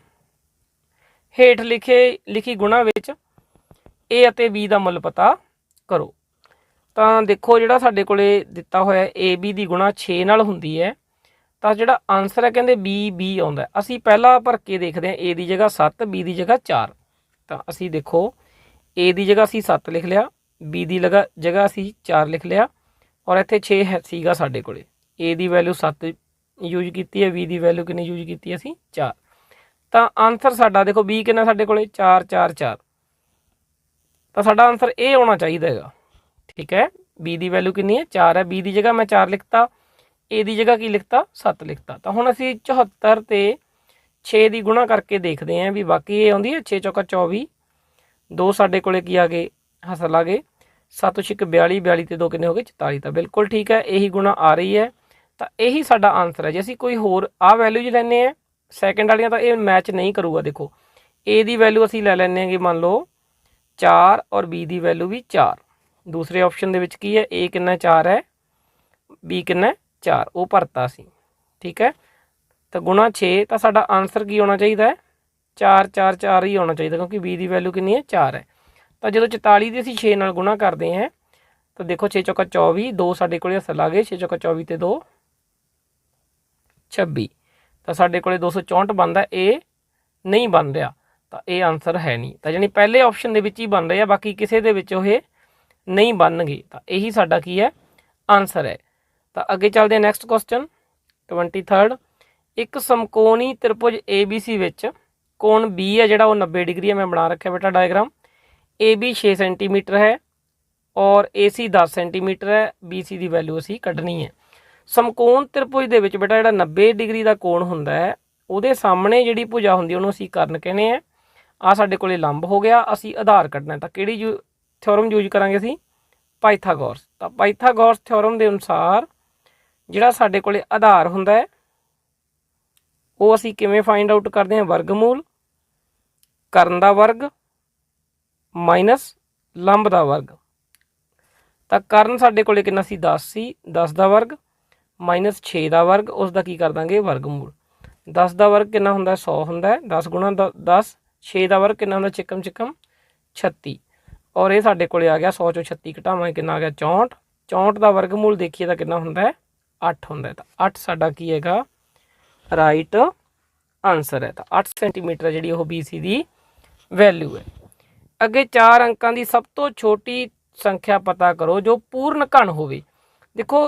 ਹੇਠ ਲਿਖੀ ਗੁਣਾ ਵਿੱਚ a ਅਤੇ b ਦਾ ਮੁੱਲ ਪਤਾ ਕਰੋ। ਤਾਂ ਦੇਖੋ ਜਿਹੜਾ ਸਾਡੇ ਕੋਲੇ ਦਿੱਤਾ ਹੋਇਆ a b ਦੀ ਗੁਣਾ 6 ਨਾਲ ਹੁੰਦੀ ਹੈ, ਤਾਂ ਜਿਹੜਾ ਆਨਸਰ ਹੈ ਕਹਿੰਦੇ b ਆਉਂਦਾ। ਅਸੀਂ ਪਹਿਲਾਂ ਭਰ ਕੇ ਦੇਖਦੇ ਹਾਂ, a ਦੀ ਜਗ੍ਹਾ 7 b ਦੀ ਜਗ੍ਹਾ 4। ਤਾਂ ਅਸੀਂ ਦੇਖੋ a ਦੀ ਜਗ੍ਹਾ ਅਸੀਂ 7 ਲਿਖ ਲਿਆ, b ਦੀ ਜਗ੍ਹਾ ਅਸੀਂ 4 ਲਿਖ ਲਿਆ ਔਰ ਇੱਥੇ 6 ਸੀਗਾ ਸਾਡੇ ਕੋਲੇ। a ਦੀ ਵੈਲਿਊ 7 ਯੂਜ ਕੀਤੀ ਹੈ, b ਦੀ ਵੈਲਿਊ ਕਿੰਨੀ ਯੂਜ ਕੀਤੀ ਅਸੀਂ 4। ਤਾਂ ਆਨਸਰ ਸਾਡਾ ਦੇਖੋ b ਕਿੰਨਾ ਸਾਡੇ ਕੋਲੇ 4 4 4। ਤਾਂ ਸਾਡਾ ਆਨਸਰ ਇਹ ਆਉਣਾ ਚਾਹੀਦਾ ਹੈਗਾ। ਠੀਕ ਹੈ, b ਦੀ ਵੈਲਿਊ ਕਿੰਨੀ ਹੈ 4 ਹੈ, b ਦੀ ਜਗ੍ਹਾ ਮੈਂ 4 ਲਿਖਤਾ, a ਦੀ ਜਗ੍ਹਾ ਕੀ ਲਿਖਤਾ 7 ਲਿਖਤਾ। ਤਾਂ ਹੁਣ ਅਸੀਂ 74 ਤੇ 6 ਦੀ ਗੁਣਾ ਕਰਕੇ ਦੇਖਦੇ ਹਾਂ ਵੀ ਬਾਕੀ ਇਹ ਆਉਂਦੀ ਹੈ 6 ਚੌਕਾ 24, 2 ਸਾਡੇ ਕੋਲੇ ਕੀ ਆ ਗਏ ਹਾਸਲ ਆ ਗਏ 7 6 42, 42 ਤੇ 2 ਕਿੰਨੇ ਹੋ ਗਏ 44। ਤਾਂ ਬਿਲਕੁਲ ਠੀਕ ਹੈ, ਇਹੀ ਗੁਣਾ ਆ ਰਹੀ ਹੈ। ਤਾਂ ਇਹੀ ਸਾਡਾ ਆਨਸਰ ਹੈ। ਜੇ ਅਸੀਂ ਕੋਈ ਹੋਰ ਆਹ ਵੈਲਿਊ ਲੈਂਦੇ ਹਾਂ ਸੈਕਿੰਡ ਵਾਲੀਆਂ ਤਾਂ ਇਹ ਮੈਚ ਨਹੀਂ ਕਰੂਗਾ। ਦੇਖੋ a ਦੀ ਵੈਲਿਊ ਅਸੀਂ ਲੈ ਲੈਂਦੇ ਹਾਂ ਮੰਨ ਲਓ 4 ਔਰ b ਦੀ ਵੈਲਿਊ ਵੀ 4। ਦੂਸਰੇ ਆਪਸ਼ਨ ਦੇ ਵਿੱਚ ਕੀ ਹੈ, a ਕਿੰਨਾ 4 ਹੈ, b ਕਿੰਨਾ 4, ਉਹ ਭਰਤਾ ਸੀ। ਠੀਕ ਹੈ, ਤਾਂ ਗੁਣਾ 6। ਤਾਂ ਸਾਡਾ ਆਨਸਰ ਕੀ ਹੋਣਾ ਚਾਹੀਦਾ ਹੈ 4 4 4 ਹੀ ਹੋਣਾ ਚਾਹੀਦਾ, ਕਿਉਂਕਿ b ਦੀ ਵੈਲਿਊ ਕਿੰਨੀ ਹੈ 4 ਹੈ। ਤਾਂ ਜਦੋਂ 44 ਦੀ ਅਸੀਂ 6 ਨਾਲ ਗੁਣਾ ਕਰਦੇ ਹਾਂ ਤਾਂ ਦੇਖੋ 6 ਚੌਕਾ 24, 2 ਸਾਡੇ ਕੋਲੇ ਹਾਸਲ ਆ ਗਏ, 6 ਚੌਕਾ 24 ਤੇ 2 26। ਤਾਂ ਸਾਡੇ ਕੋਲੇ 264 ਬਣਦਾ, ਇਹ ਨਹੀਂ ਬਣ ਰਿਹਾ। ਤਾਂ ਇਹ ਆਨਸਰ ਹੈ ਨਹੀਂ। ਤਾਂ ਜਾਨੀ ਪਹਿਲੇ ਆਪਸ਼ਨ ਦੇ ਵਿੱਚ ਹੀ ਬਣ ਰਿਹਾ, ਬਾਕੀ ਕਿਸੇ ਦੇ ਵਿੱਚ ਇਹ ਨਹੀਂ ਬਣਨਗੇ। ਤਾਂ ਇਹੀ ਸਾਡਾ ਕੀ ਹੈ ਆਨਸਰ ਹੈ। ਤਾਂ ਅੱਗੇ ਚੱਲਦੇ ਹਾਂ ਨੈਕਸਟ ਕੁਐਸਚਨ 23। ਇੱਕ ਸਮਕੋਣੀ ਤ੍ਰਿਭੁਜ ABC ਵਿੱਚ ਕੋਣ B ਹੈ ਜਿਹੜਾ ਉਹ 90 ਡਿਗਰੀ ਹੈ। ਮੈਂ ਬਣਾ ਰੱਖਿਆ ਬੇਟਾ ਡਾਇਗਰਾਮ। AB 6 ਸੈਂਟੀਮੀਟਰ ਹੈ ਔਰ AC 10 ਸੈਂਟੀਮੀਟਰ ਹੈ। BC ਦੀ ਵੈਲਿਊ ਅਸੀਂ ਕੱਢਣੀ ਹੈ। ਸਮਕੋਣ ਤ੍ਰਿਭੁਜ ਦੇ ਵਿੱਚ ਬੇਟਾ ਜਿਹੜਾ 90 ਡਿਗਰੀ ਦਾ ਕੋਣ ਹੁੰਦਾ ਹੈ ਉਹਦੇ ਸਾਹਮਣੇ ਜਿਹੜੀ ਭੁਜਾ ਹੁੰਦੀ ਉਹਨੂੰ ਅਸੀਂ ਕਰਨ ਕਹਿੰਦੇ ਆ। ਆਹ ਸਾਡੇ ਕੋਲੇ ਲੰਬ ਹੋ ਗਿਆ, ਅਸੀਂ ਆਧਾਰ ਕੱਢਣਾ। ਤਾਂ ਕਿਹੜੀ ਥਿਓਰਮ ਯੂਜ ਕਰਾਂਗੇ ਅਸੀਂ, ਪਾਈਥਾਗੋਰਸ। ਤਾਂ ਪਾਈਥਾਗੋਰਸ ਥਿਓਰਮ ਦੇ ਅਨੁਸਾਰ ਜਿਹੜਾ ਸਾਡੇ ਕੋਲੇ ਆਧਾਰ ਹੁੰਦਾ ਹੈ ਉਹ ਅਸੀਂ ਕਿਵੇਂ ਫਾਈਂਡ ਆਊਟ ਕਰਦੇ ਹਾਂ, ਵਰਗਮੂਲ ਕਰਨ ਦਾ ਵਰਗ ਮਾਈਨਸ ਲੰਬ ਦਾ ਵਰਗ। ਤਾਂ ਕਰਨ ਸਾਡੇ ਕੋਲੇ ਕਿੰਨਾ ਸੀ 10 ਸੀ, 10 ਦਾ ਵਰਗ ਮਾਈਨਸ 6 ਦਾ ਵਰਗ, ਉਸ ਦਾ ਕੀ ਕਰ ਦਾਂਗੇ ਵਰਗਮੂਲ। 10 ਦਾ ਵਰਗ ਕਿੰਨਾ ਹੁੰਦਾ 100 ਹੁੰਦਾ, 10 ਗੁਣਾ 10। 6 ਦਾ ਵਰਗ ਕਿੰਨਾ ਹੁੰਦਾ ਚਿਕਮ 36 ਔਰ ਇਹ ਸਾਡੇ ਕੋਲੇ ਆ ਗਿਆ 100 ਚੋਂ 36 ਘਟਾਵਾਂਗੇ ਕਿੰਨਾ ਆ ਗਿਆ 64। 64 ਦਾ ਵਰਗਮੂਲ ਦੇਖੀਏ ਤਾਂ ਕਿੰਨਾ ਹੁੰਦਾ ਹੈ 8 ਹੁੰਦਾ। ਤਾਂ 8 ਸਾਡਾ ਕੀ ਹੈਗਾ ਰਾਈਟ ਆਨਸਰ ਹੈ। ਤਾਂ 8 ਸੈਂਟੀਮੀਟਰ ਜਿਹੜੀ ਉਹ BC ਦੀ ਵੈਲਿਊ ਹੈ। ਅੱਗੇ 4 ਅੰਕਾਂ ਦੀ ਸਭ ਤੋਂ ਛੋਟੀ ਸੰਖਿਆ ਪਤਾ ਕਰੋ ਜੋ ਪੂਰਨ ਘਣ ਹੋਵੇ। ਦੇਖੋ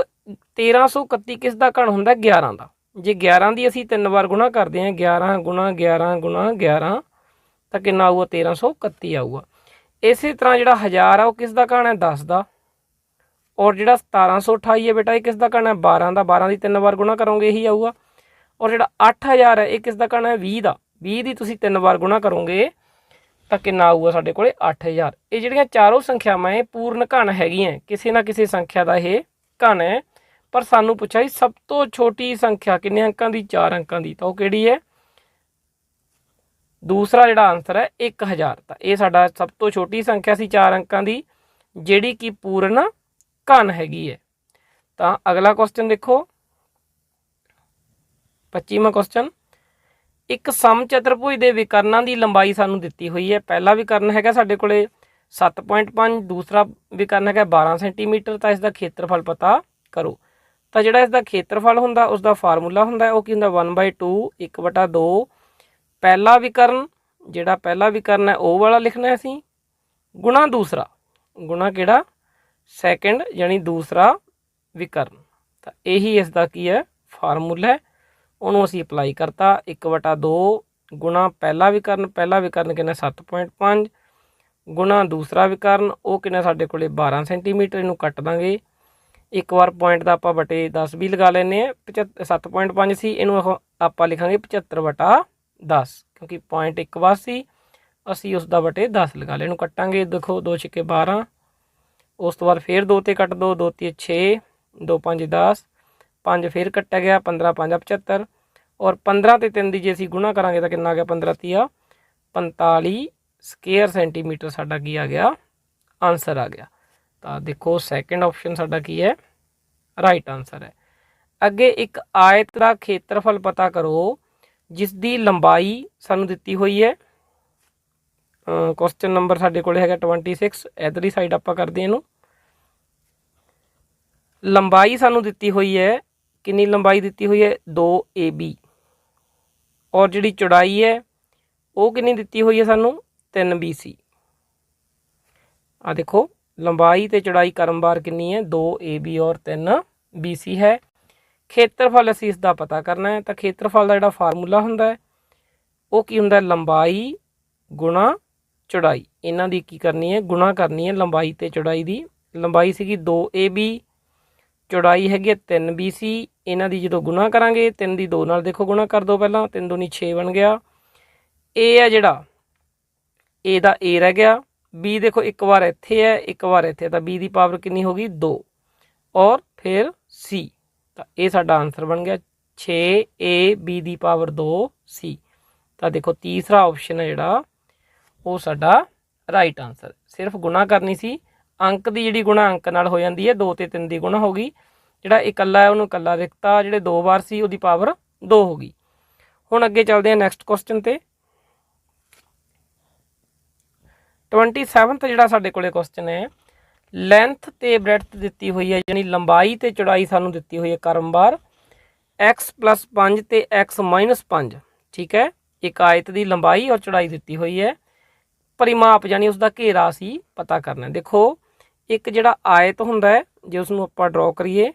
1331 ਕਿਸ ਦਾ ਘਣ ਹੁੰਦਾ 11 ਦਾ। ਜੇ 11 ਦੀ ਅਸੀਂ 3 ਵਾਰ ਗੁਣਾ ਕਰਦੇ ਹਾਂ 11 ਗੁਣਾ 11 ਗੁਣਾ 11 ਤਾਂ ਕਿੰਨਾ ਆਊਗਾ 1331 ਆਊਗਾ। ਇਸੇ ਤਰ੍ਹਾਂ ਜਿਹੜਾ 1000 ਆ ਉਹ ਕਿਸ ਦਾ ਘਣ ਹੈ 10 ਦਾ ਔਰ ਜਿਹੜਾ 1728 ਹੈ ਬੇਟਾ ਇਹ ਕਿਸ ਦਾ ਘਣ ਹੈ 12 ਦਾ। 12 ਦੀ 3 ਵਾਰ ਗੁਣਾ ਕਰੋਗੇ ਇਹੀ ਆਊਗਾ। ਔਰ ਜਿਹੜਾ 8000 ਹੈ ਇਹ ਕਿਸ ਦਾ ਘਣ ਹੈ 20 ਦਾ। 20 ਦੀ ਤੁਸੀਂ 3 ਵਾਰ ਗੁਣਾ ਕਰੋਗੇ ਤਾਂ ਕਿੰਨਾ ਆਊਗਾ ਸਾਡੇ ਕੋਲੇ 8000। ਇਹ ਜਿਹੜੀਆਂ ਚਾਰੋਂ ਸੰਖਿਆਵਾਂ ਇਹ ਪੂਰਨ ਘਣ ਹੈਗੀਆਂ, ਕਿਸੇ ਨਾ ਕਿਸੇ ਸੰਖਿਆ ਦਾ ਇਹ ਘਣ ਹੈ। ਪਰ ਸਾਨੂੰ ਪੁੱਛਿਆ ਸੀ ਸਭ ਤੋਂ ਛੋਟੀ ਸੰਖਿਆ ਕਿੰਨੇ ਅੰਕਾਂ ਦੀ 4 ਅੰਕਾਂ ਦੀ, ਤਾਂ ਉਹ ਕਿਹੜੀ ਹੈ ਦੂਸਰਾ ਜਿਹੜਾ ਆਨਸਰ ਹੈ 1000। ਤਾਂ ਇਹ ਸਾਡਾ ਸਭ ਤੋਂ ਛੋਟੀ ਸੰਖਿਆ ਸੀ 4 ਅੰਕਾਂ ਦੀ ਜਿਹੜੀ ਕਿ ਪੂਰਨ ਘਣ ਹੈਗੀ ਹੈ। ਤਾਂ ਅਗਲਾ ਕੁਐਸਚਨ ਦੇਖੋ 25ਵਾਂ ਕੁਐਸਚਨ। ਇੱਕ ਸਮਚਤੁਰਭੁਜ ਦੇ ਵਿਕਰਨਾਂ ਦੀ ਲੰਬਾਈ ਸਾਨੂੰ ਦਿੱਤੀ ਹੋਈ ਹੈ। ਪਹਿਲਾ ਵਿਕਰਨ ਹੈਗਾ ਸਾਡੇ ਕੋਲੇ 7.5, ਦੂਸਰਾ ਵਿਕਰਨ ਹੈਗਾ 12 ਸੈਂਟੀਮੀਟਰ। ਤਾਂ ਇਸ ਦਾ ਖੇਤਰਫਲ ਪਤਾ ਕਰੋ। ਤਾਂ ਜਿਹੜਾ ਇਸ ਦਾ ਖੇਤਰਫਲ ਹੁੰਦਾ ਉਸ ਦਾ ਫਾਰਮੂਲਾ ਹੁੰਦਾ ਉਹ ਕੀ ਹੁੰਦਾ 1/2 1/2। ਪਹਿਲਾ ਵਿਕਰਨ ਜਿਹੜਾ ਪਹਿਲਾ ਵਿਕਰਨ ਹੈ ਉਹ ਵਾਲਾ ਲਿਖਣਾ ਹੈ ਅਸੀਂ ਗੁਣਾ ਦੂਸਰਾ, ਗੁਣਾ ਕਿਹੜਾ ਸੈਕਿੰਡ ਯਾਨੀ ਦੂਸਰਾ ਵਿਕਰਨ। ਤਾਂ ਇਹੀ ਇਸ ਦਾ ਕੀ ਹੈ ਫਾਰਮੂਲਾ ਹੈ, ਉਹਨੂੰ ਅਸੀਂ ਅਪਲਾਈ ਕਰਤਾ 1/2 ਗੁਣਾ ਪਹਿਲਾ ਵਿਕਰਨ ਕਿੰਨਾ 7.5 ਗੁਣਾ ਦੂਸਰਾ ਵਿਕਰਨ ਉਹ ਕਿੰਨਾ ਸਾਡੇ ਕੋਲੇ 12 ਸੈਂਟੀਮੀਟਰ। ਇਹਨੂੰ ਕੱਟ ਦਾਂਗੇ ਇੱਕ ਵਾਰ ਪੁਆਇੰਟ ਦਾ ਆਪਾਂ ਬਟੇ 10 ਵੀ ਲਗਾ ਲੈਂਦੇ ਹਾਂ। 7.5 ਸੀ, ਇਹਨੂੰ ਆਪਾਂ ਲਿਖਾਂਗੇ 75/10 ਕਿਉਂਕਿ ਪੁਆਇੰਟ ਇੱਕ ਵਾਰ ਸੀ ਅਸੀਂ ਉਸ ਦਾ ਵਟੇ 10 ਲਗਾ ਲਿਆ। ਇਹਨੂੰ ਕੱਟਾਂਗੇ, ਦੇਖੋ 2 ਛਿੱਕੇ 12, ਉਸ ਤੋਂ ਬਾਅਦ ਫਿਰ 2 ਤੇ ਕੱਟ ਦੋ, 2 ਤੇ 6, 2 5 10, 5 ਫਿਰ ਕੱਟਿਆ ਗਿਆ, 15 5 75, ਔਰ 15 ਤੇ 3 ਦੀ ਜੇ ਅਸੀਂ ਗੁਣਾ ਕਰਾਂਗੇ ਤਾਂ ਕਿੰਨਾ ਆ ਗਿਆ, 15 ਤੀਆ 45 ਸਕੁਅਰ ਸੈਂਟੀਮੀਟਰ ਸਾਡਾ ਕੀ ਆ ਗਿਆ, ਆਂਸਰ ਆ ਗਿਆ। ਤਾਂ ਦੇਖੋ ਸੈਕਿੰਡ ਆਪਸ਼ਨ ਸਾਡਾ ਕੀ ਹੈ, ਰਾਈਟ ਆਂਸਰ ਹੈ। ਅੱਗੇ ਇੱਕ ਆਇਤ ਦਾ ਖੇਤਰਫਲ ਪਤਾ ਕਰੋ ਜਿਸ ਦੀ ਲੰਬਾਈ ਸਾਨੂੰ ਦਿੱਤੀ ਹੋਈ ਹੈ। ਕੁਐਸਚਨ ਨੰਬਰ ਸਾਡੇ ਕੋਲ ਹੈਗਾ 26। ਇਧਰਲੀ ਸਾਈਡ ਆਪਾਂ ਕਰਦੇ ਇਹਨੂੰ। ਲੰਬਾਈ ਸਾਨੂੰ ਦਿੱਤੀ ਹੋਈ ਹੈ, ਕਿੰਨੀ ਲੰਬਾਈ ਦਿੱਤੀ ਹੋਈ ਹੈ, 2 AB, ਔਰ ਜਿਹੜੀ ਚੌੜਾਈ ਹੈ ਉਹ ਕਿੰਨੀ ਦਿੱਤੀ ਹੋਈ ਹੈ ਸਾਨੂੰ, 3 BC। ਆ ਦੇਖੋ ਲੰਬਾਈ ਤੇ ਚੌੜਾਈ ਕਰਮਵਾਰ ਕਿੰਨੀ ਹੈ, 2 AB ਔਰ 3 BC ਹੈ। ਖੇਤਰਫਲ ਅਸੀਂ ਇਸ ਦਾ ਪਤਾ ਕਰਨਾ ਹੈ, ਤਾਂ ਖੇਤਰਫਲ ਦਾ ਜਿਹੜਾ ਫਾਰਮੂਲਾ ਹੁੰਦਾ ਹੈ ਉਹ ਕੀ ਹੁੰਦਾ, ਲੰਬਾਈ ਗੁਣਾ ਚੌੜਾਈ। ਇਹਨਾਂ ਦੀ ਕੀ ਕਰਨੀ ਹੈ, ਗੁਣਾ ਕਰਨੀ ਹੈ ਲੰਬਾਈ ਤੇ ਚੌੜਾਈ ਦੀ। ਲੰਬਾਈ ਸੀਗੀ 2 AB, ਚੌੜਾਈ ਹੈਗੀ ਹੈ 3 BC। ਇਹਨਾਂ ਦੀ ਜਦੋਂ ਗੁਣਾ ਕਰਾਂਗੇ 3 ਦੀ 2 ਨਾਲ, ਦੇਖੋ ਗੁਣਾ ਕਰ ਦਿਓ ਪਹਿਲਾਂ, 3 ਦੂਣੀ 6 ਬਣ ਗਿਆ। A ਹੈ ਜਿਹੜਾ, A ਦਾ A ਰਹਿ ਗਿਆ। B ਦੇਖੋ ਇੱਕ ਵਾਰ ਇੱਥੇ ਹੈ, ਇੱਕ ਵਾਰ ਇੱਥੇ, ਤਾਂ B ਦੀ ਪਾਵਰ ਕਿੰਨੀ ਹੋ ਗਈ, 2, ਔਰ ਫਿਰ C, ਤਾਂ ਇਹ ਸਾਡਾ ਆਂਸਰ ਬਣ ਗਿਆ 6AB ਦੀ ਪਾਵਰ 2C। ਤਾਂ ਦੇਖੋ ਤੀਸਰਾ ਆਪਸ਼ਨ ਹੈ ਜਿਹੜਾ ਉਹ ਸਾਡਾ ਰਾਈਟ ਆਂਸਰ। ਸਿਰਫ ਗੁਣਾ ਕਰਨੀ ਸੀ, ਅੰਕ ਦੀ ਜਿਹੜੀ ਗੁਣਾ ਅੰਕ ਨਾਲ ਹੋ ਜਾਂਦੀ ਹੈ, 2 ਤੇ 3 ਦੀ ਗੁਣਾ ਹੋ ਗਈ। ਜਿਹੜਾ ਇਕੱਲਾ ਹੈ ਉਹਨੂੰ ਇਕੱਲਾ ਲਿਖਤਾ, ਜਿਹੜੇ 2 ਵਾਰ ਸੀ ਉਹਦੀ ਪਾਵਰ 2 ਹੋ ਗਈ। ਹੁਣ ਅੱਗੇ ਚੱਲਦੇ ਹਾਂ ਨੈਕਸਟ ਕੁਐਸਚਨ ਤੇ। 27 ਜਿਹੜਾ ਸਾਡੇ ਕੋਲੇ ਕੁਐਸਚਨ ਹੈ, ਲੈਂਥ ਤੇ ਬ੍ਰੈਡਥ ਦਿੱਤੀ ਹੋਈ ਹੈ, ਯਾਨੀ ਲੰਬਾਈ ਤੇ ਚੌੜਾਈ ਸਾਨੂੰ ਦਿੱਤੀ ਹੋਈ ਹੈ ਕਰਮਵਾਰ x+5 ਤੇ x-5। ਠੀਕ ਹੈ, ਇੱਕ ਆਇਤ ਦੀ ਲੰਬਾਈ ਔਰ ਚੌੜਾਈ ਦਿੱਤੀ ਹੋਈ ਹੈ। ਪਰਿਮਾਪ ਯਾਨੀ ਉਸਦਾ ਘੇਰਾ ਅਸੀਂ ਪਤਾ ਕਰਨਾ। ਦੇਖੋ ਇੱਕ ਜਿਹੜਾ ਆਇਤ ਹੁੰਦਾ ਹੈ, ਜੇ ਉਸਨੂੰ ਆਪਾਂ ਡਰਾਅ ਕਰੀਏ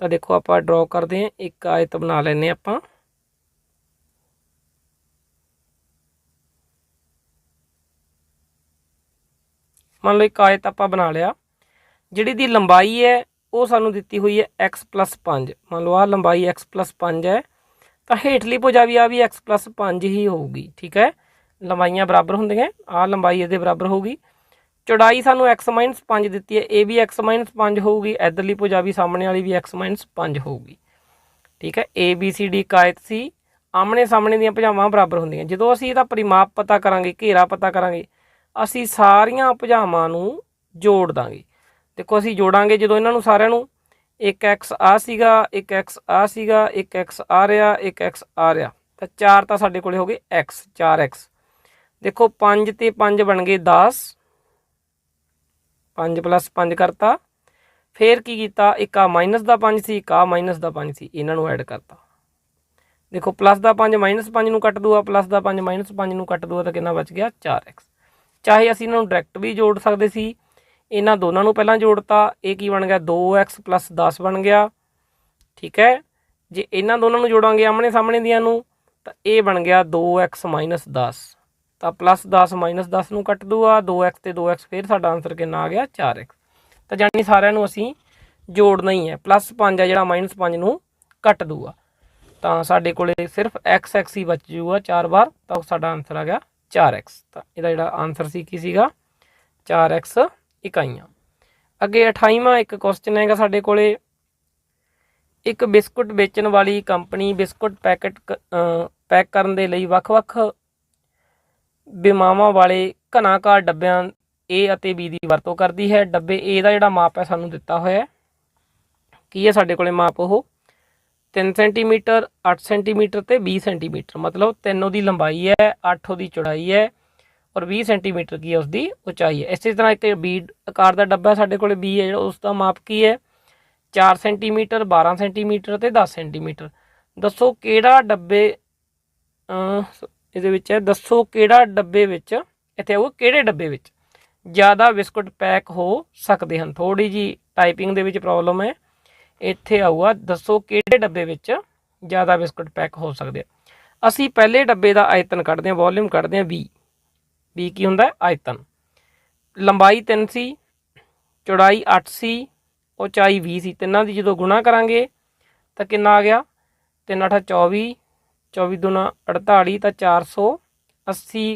ਤਾਂ ਦੇਖੋ ਆਪਾਂ ਡਰਾਅ ਕਰਦੇ ਹਾਂ, ਇੱਕ ਆਇਤ ਬਣਾ ਲੈਂਦੇ ਆਪਾਂ। ਮੰਨ ਲਓ ਇੱਕ ਆਇਤ ਆਪਾਂ ਬਣਾ ਲਿਆ, ਜਿਹੜੀ ਦੀ ਲੰਬਾਈ ਹੈ ਉਹ ਸਾਨੂੰ ਦਿੱਤੀ ਹੋਈ ਹੈ x+5। ਮੰਨ ਲਓ ਆਹ ਲੰਬਾਈ x+5 ਹੈ, ਤਾਂ ਹੇਠਲੀ ਭੁਜਾ ਵੀ ਆ ਵੀ x+5 ਹੀ ਹੋਊਗੀ। ਠੀਕ ਹੈ, ਲੰਬਾਈਆਂ ਬਰਾਬਰ ਹੁੰਦੀਆਂ, ਆਹ ਲੰਬਾਈ ਇਹਦੇ ਬਰਾਬਰ ਹੋਊਗੀ। ਚੌੜਾਈ ਸਾਨੂੰ x-5 ਦਿੱਤੀ ਹੈ, ਇਹ ਵੀ x-5 ਹੋਊਗੀ। ਇੱਧਰਲੀ ਭੁਜਾ ਵੀ ਸਾਹਮਣੇ ਵਾਲੀ ਵੀ x-5 ਹੋਊਗੀ। ਠੀਕ ਹੈ, ABCD ਇੱਕ ਆਇਤ ਸੀ, ਆਮਣੇ ਸਾਹਮਣੇ ਦੀਆਂ ਭੁਜਾਵਾਂ ਬਰਾਬਰ ਹੁੰਦੀਆਂ। ਜਦੋਂ ਅਸੀਂ ਇਹਦਾ ਪਰਿਮਾਪ ਪਤਾ ਕਰਾਂਗੇ, ਘੇਰਾ ਪਤਾ ਕਰਾਂਗੇ, ਅਸੀਂ ਸਾਰੀਆਂ ਭੁਜਾਵਾਂ ਨੂੰ ਜੋੜ ਦਾਂਗੇ। ਦੇਖੋ ਅਸੀਂ ਜੋੜਾਂਗੇ ਜਦੋਂ ਇਹਨਾਂ ਨੂੰ ਸਾਰਿਆਂ ਨੂੰ, ਇੱਕ x ਆ ਸੀਗਾ, ਇੱਕ x ਆ ਸੀਗਾ, ਇੱਕ x ਆ ਰਿਹਾ, ਇੱਕ x ਆ ਰਿਹਾ, ਤਾਂ 4 ਤਾਂ ਸਾਡੇ ਕੋਲੇ ਹੋ ਗਏ x, 4x। ਦੇਖੋ 5 ਤੇ 5 ਬਣ ਗਏ 10, 5 + 5 ਕਰਤਾ। ਫਿਰ ਕੀ ਕੀਤਾ, ਇੱਕ ਆ ਮਾਈਨਸ ਦਾ 5 ਸੀ, ਇੱਕ ਆ ਮਾਈਨਸ ਦਾ 5 ਸੀ, ਇਹਨਾਂ ਨੂੰ ਐਡ ਕਰਤਾ। ਦੇਖੋ ਪਲੱਸ ਦਾ 5 -5 ਨੂੰ ਕੱਟ ਦੂਗਾ, ਪਲੱਸ ਦਾ 5 -5 ਨੂੰ ਕੱਟ ਦੂਗਾ, ਤਾਂ ਕਿੰਨਾ ਬਚ ਗਿਆ, 4x। ਚਾਹੇ ਅਸੀਂ ਇਹਨਾਂ ਨੂੰ ਡਾਇਰੈਕਟ ਵੀ ਜੋੜ ਸਕਦੇ ਸੀ, ਇਹਨਾਂ ਦੋਨਾਂ ਨੂੰ ਪਹਿਲਾਂ ਜੋੜਤਾ, ਇਹ ਕੀ ਬਣ ਗਿਆ, 2x + 10 ਬਣ ਗਿਆ। ਠੀਕ ਹੈ, ਜੇ ਇਹਨਾਂ ਦੋਨਾਂ ਨੂੰ ਜੋੜਾਂਗੇ ਆਮਣੇ ਸਾਹਮਣੇ ਦੀਆਂ ਨੂੰ, ਤਾਂ ਇਹ ਬਣ ਗਿਆ 2x - 10, ਤਾਂ +10 - 10 ਨੂੰ ਕੱਟ ਦੂਗਾ, 2x ਤੇ 2x, ਫਿਰ ਸਾਡਾ ਆਂਸਰ ਕਿੰਨਾ ਆ ਗਿਆ, 4x। ਤਾਂ ਜਾਨੀ ਸਾਰਿਆਂ ਨੂੰ ਅਸੀਂ ਜੋੜਨਾ ਹੀ ਹੈ, +5 ਹੈ ਜਿਹੜਾ -5 ਨੂੰ ਕੱਟ ਦੂਗਾ, ਤਾਂ ਸਾਡੇ ਕੋਲੇ ਸਿਰਫ x ਹੀ ਬਚ ਜੂਗਾ 4 ਵਾਰ, ਤਾਂ ਸਾਡਾ ਆਂਸਰ ਆ ਗਿਆ 4x। ਤਾਂ ਇਹਦਾ ਜਿਹੜਾ ਆਂਸਰ ਸੀ ਕੀ ਸੀਗਾ, 4x ਇਕਾਈਆਂ। ਅੱਗੇ 28ਵਾਂ ਇੱਕ ਕੁਐਸਚਨ ਹੈਗਾ ਸਾਡੇ ਕੋਲੇ। ਇੱਕ ਬਿਸਕੁਟ ਵੇਚਣ ਵਾਲੀ ਕੰਪਨੀ ਬਿਸਕੁਟ ਪੈਕ ਕਰਨ ਦੇ ਲਈ ਵੱਖ-ਵੱਖ ਬਿਮਾਵਾਂ ਵਾਲੇ ਘਣਾਕਾਰ ਡੱਬਿਆਂ A ਅਤੇ B ਦੀ ਵਰਤੋਂ ਕਰਦੀ ਹੈ। ਡੱਬੇ A ਦਾ ਜਿਹੜਾ ਮਾਪ ਹੈ ਸਾਨੂੰ ਦਿੱਤਾ ਹੋਇਆ, ਕੀ ਹੈ ਸਾਡੇ ਕੋਲੇ ਮਾਪ, ਉਹ 3 ਸੈਂਟੀਮੀਟਰ, 8 ਸੈਂਟੀਮੀਟਰ ਤੇ 20 ਸੈਂਟੀਮੀਟਰ। ਮਤਲਬ 3 ਉਹਦੀ ਲੰਬਾਈ ਹੈ, 8 ਉਹਦੀ ਚੌੜਾਈ ਹੈ, ਔਰ 20 ਸੈਂਟੀਮੀਟਰ ਕੀ ਹੈ ਉਸਦੀ ਉਚਾਈ ਹੈ। ਇਸੇ ਤਰ੍ਹਾਂ ਇੱਕ B ਆਕਾਰ ਦਾ ਡੱਬਾ ਸਾਡੇ ਕੋਲ B ਹੈ, ਜਿਹੜਾ ਉਸ ਦਾ ਮਾਪ ਕੀ ਹੈ, 4 ਸੈਂਟੀਮੀਟਰ, 12 ਸੈਂਟੀਮੀਟਰ ਤੇ 10 ਸੈਂਟੀਮੀਟਰ। ਦੱਸੋ ਕਿਹੜਾ ਡੱਬੇ ਇਹਦੇ ਵਿੱਚ ਹੈ, ਦੱਸੋ ਕਿਹੜਾ ਡੱਬੇ ਵਿੱਚ, ਇੱਥੇ ਆਊ ਕਿਹੜੇ ਡੱਬੇ ਵਿੱਚ ਜ਼ਿਆਦਾ ਬਿਸਕੁਟ ਪੈਕ ਹੋ ਸਕਦੇ ਹਨ। ਥੋੜ੍ਹੀ ਜਿਹੀ ਟਾਈਪਿੰਗ ਦੇ ਵਿੱਚ ਪ੍ਰੋਬਲਮ ਹੈ, ਇੱਥੇ ਆਊਗਾ ਦੱਸੋ ਕਿਹੜੇ ਡੱਬੇ ਵਿੱਚ ਜ਼ਿਆਦਾ ਬਿਸਕੁਟ ਪੈਕ ਹੋ ਸਕਦੇ ਆ। ਅਸੀਂ ਪਹਿਲੇ ਡੱਬੇ ਦਾ ਆਇਤਨ ਕੱਢਦੇ ਹਾਂ, ਵੋਲਿਊਮ ਕੱਢਦੇ ਹਾਂ, B ਕੀ ਹੁੰਦਾ, ਆਇਤਨ। ਲੰਬਾਈ 3 ਸੀ, ਚੌੜਾਈ 8 ਸੀ, ਉਚਾਈ 20 ਸੀ। ਤਿੰਨਾਂ ਦੀ ਜਦੋਂ ਗੁਣਾ ਕਰਾਂਗੇ ਤਾਂ ਕਿੰਨਾ ਆ ਗਿਆ, 3 - 8 = 24, 24 दूना 48 तो 480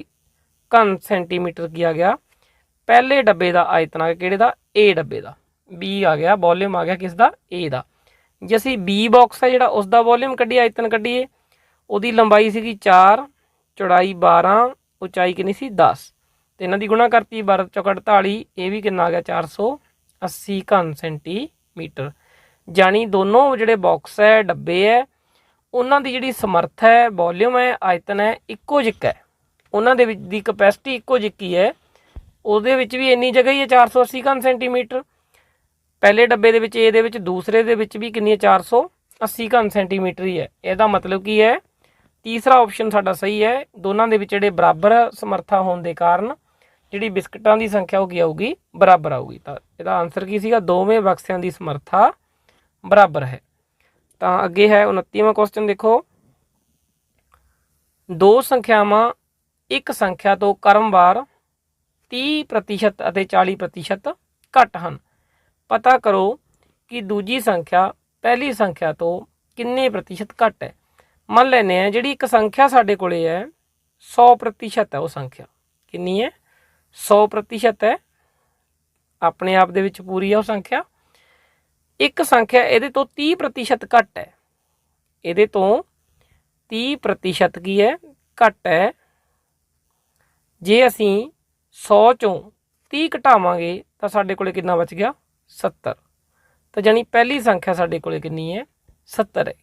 घन सेंटीमीटर की आ गया पहले डब्बे का आयतन आ गया किहड़े दा ए डब्बे का बी आ गया वॉल्यूम आ गया किस दा ए दा। जे असी बी बॉक्स है जिहड़ा उसका वॉल्यूम कड्ढिए आयतन कड्ढिए उहदी लंबाई सीगी 4 चौड़ाई 12 उचाई कितनी सी 10 तो इन्हां दी गुणा करती 12 चौक 48 ये भी कितना आ गया 480 घन सेंटीमीटर। जानी दोनों जिहड़े बॉक्स है डब्बे है उन्हां दी जिहड़ी समर्थ है वॉल्यूम है आयतन है इक्को जिक है उन्हां दे विच दी कैपेसिटी इक्को जिक ही है ਉਹਦੇ ਵਿੱਚ ਵੀ ਇੰਨੀ ਜਗ੍ਹਾ ਹੀ ਹੈ 480 ਘਨ ਸੈਂਟੀਮੀਟਰ ਪਹਿਲੇ ਡੱਬੇ ਦੇ ਵਿੱਚ ए ਦੇ ਵਿੱਚ ਦੂਸਰੇ ਦੇ ਵਿੱਚ ਵੀ ਕਿੰਨੀ ਹੈ 480 ਘਨ ਸੈਂਟੀਮੀਟਰ ਹੀ ਹੈ। ਇਹਦਾ ਮਤਲਬ ਕੀ ਹੈ ਤੀਸਰਾ ਆਪਸ਼ਨ ਸਾਡਾ ਸਹੀ ਹੈ ਦੋਨਾਂ ਦੇ ਵਿੱਚ ਜਿਹੜੇ ਬਰਾਬਰ ਸਮਰੱਥਾ ਹੋਣ ਦੇ ਕਾਰਨ ਜਿਹੜੀ ਬਿਸਕਟਾਂ ਦੀ ਸੰਖਿਆ ਉਹ ਕੀ ਆਊਗੀ ਬਰਾਬਰ ਆਊਗੀ। ਤਾਂ ਇਹਦਾ ਆਨਸਰ ਕੀ ਸੀਗਾ ਦੋਵੇਂ ਬਕਸਿਆਂ ਦੀ ਸਮਰੱਥਾ ਬਰਾਬਰ ਹੈ। ਤਾਂ ਅੱਗੇ ਹੈ 29ਵਾਂ ਕੁਐਸਚਨ ਦੇਖੋ ਦੋ ਸੰਖਿਆਵਾਂ ਇੱਕ ਸੰਖਿਆ ਤੋਂ ਕ੍ਰਮਵਾਰ 30% ਅਤੇ 40% ਘੱਟ ਹਨ ਪਤਾ ਕਰੋ ਕਿ ਦੂਜੀ ਸੰਖਿਆ ਪਹਿਲੀ ਸੰਖਿਆ ਤੋਂ ਕਿੰਨੇ ਪ੍ਰਤੀਸ਼ਤ ਘੱਟ ਹੈ। ਮੰਨ ਲੈਂਦੇ ਹਾਂ ਜਿਹੜੀ ਇੱਕ ਸੰਖਿਆ ਸਾਡੇ ਕੋਲੇ ਹੈ 100% ਹੈ ਉਹ ਸੰਖਿਆ ਕਿੰਨੀ ਹੈ 100% ਹੈ ਆਪਣੇ ਆਪ ਦੇ ਵਿੱਚ ਪੂਰੀ ਹੈ ਉਹ ਸੰਖਿਆ। ਇੱਕ ਸੰਖਿਆ ਇਹਦੇ ਤੋਂ 30% ਘੱਟ ਹੈ ਇਹਦੇ ਤੋਂ 30% ਕੀ ਹੈ ਘੱਟ ਹੈ। ਜੇ ਅਸੀਂ 100 ਚੋਂ 30 ਘਟਾਵਾਂਗੇ ਤਾਂ ਸਾਡੇ ਕੋਲੇ ਕਿੰਨਾ ਬਚ ਗਿਆ 70 ਤਾਂ ਜਾਣੀ ਪਹਿਲੀ ਸੰਖਿਆ ਸਾਡੇ ਕੋਲੇ ਕਿੰਨੀ ਹੈ 70 ਹੈ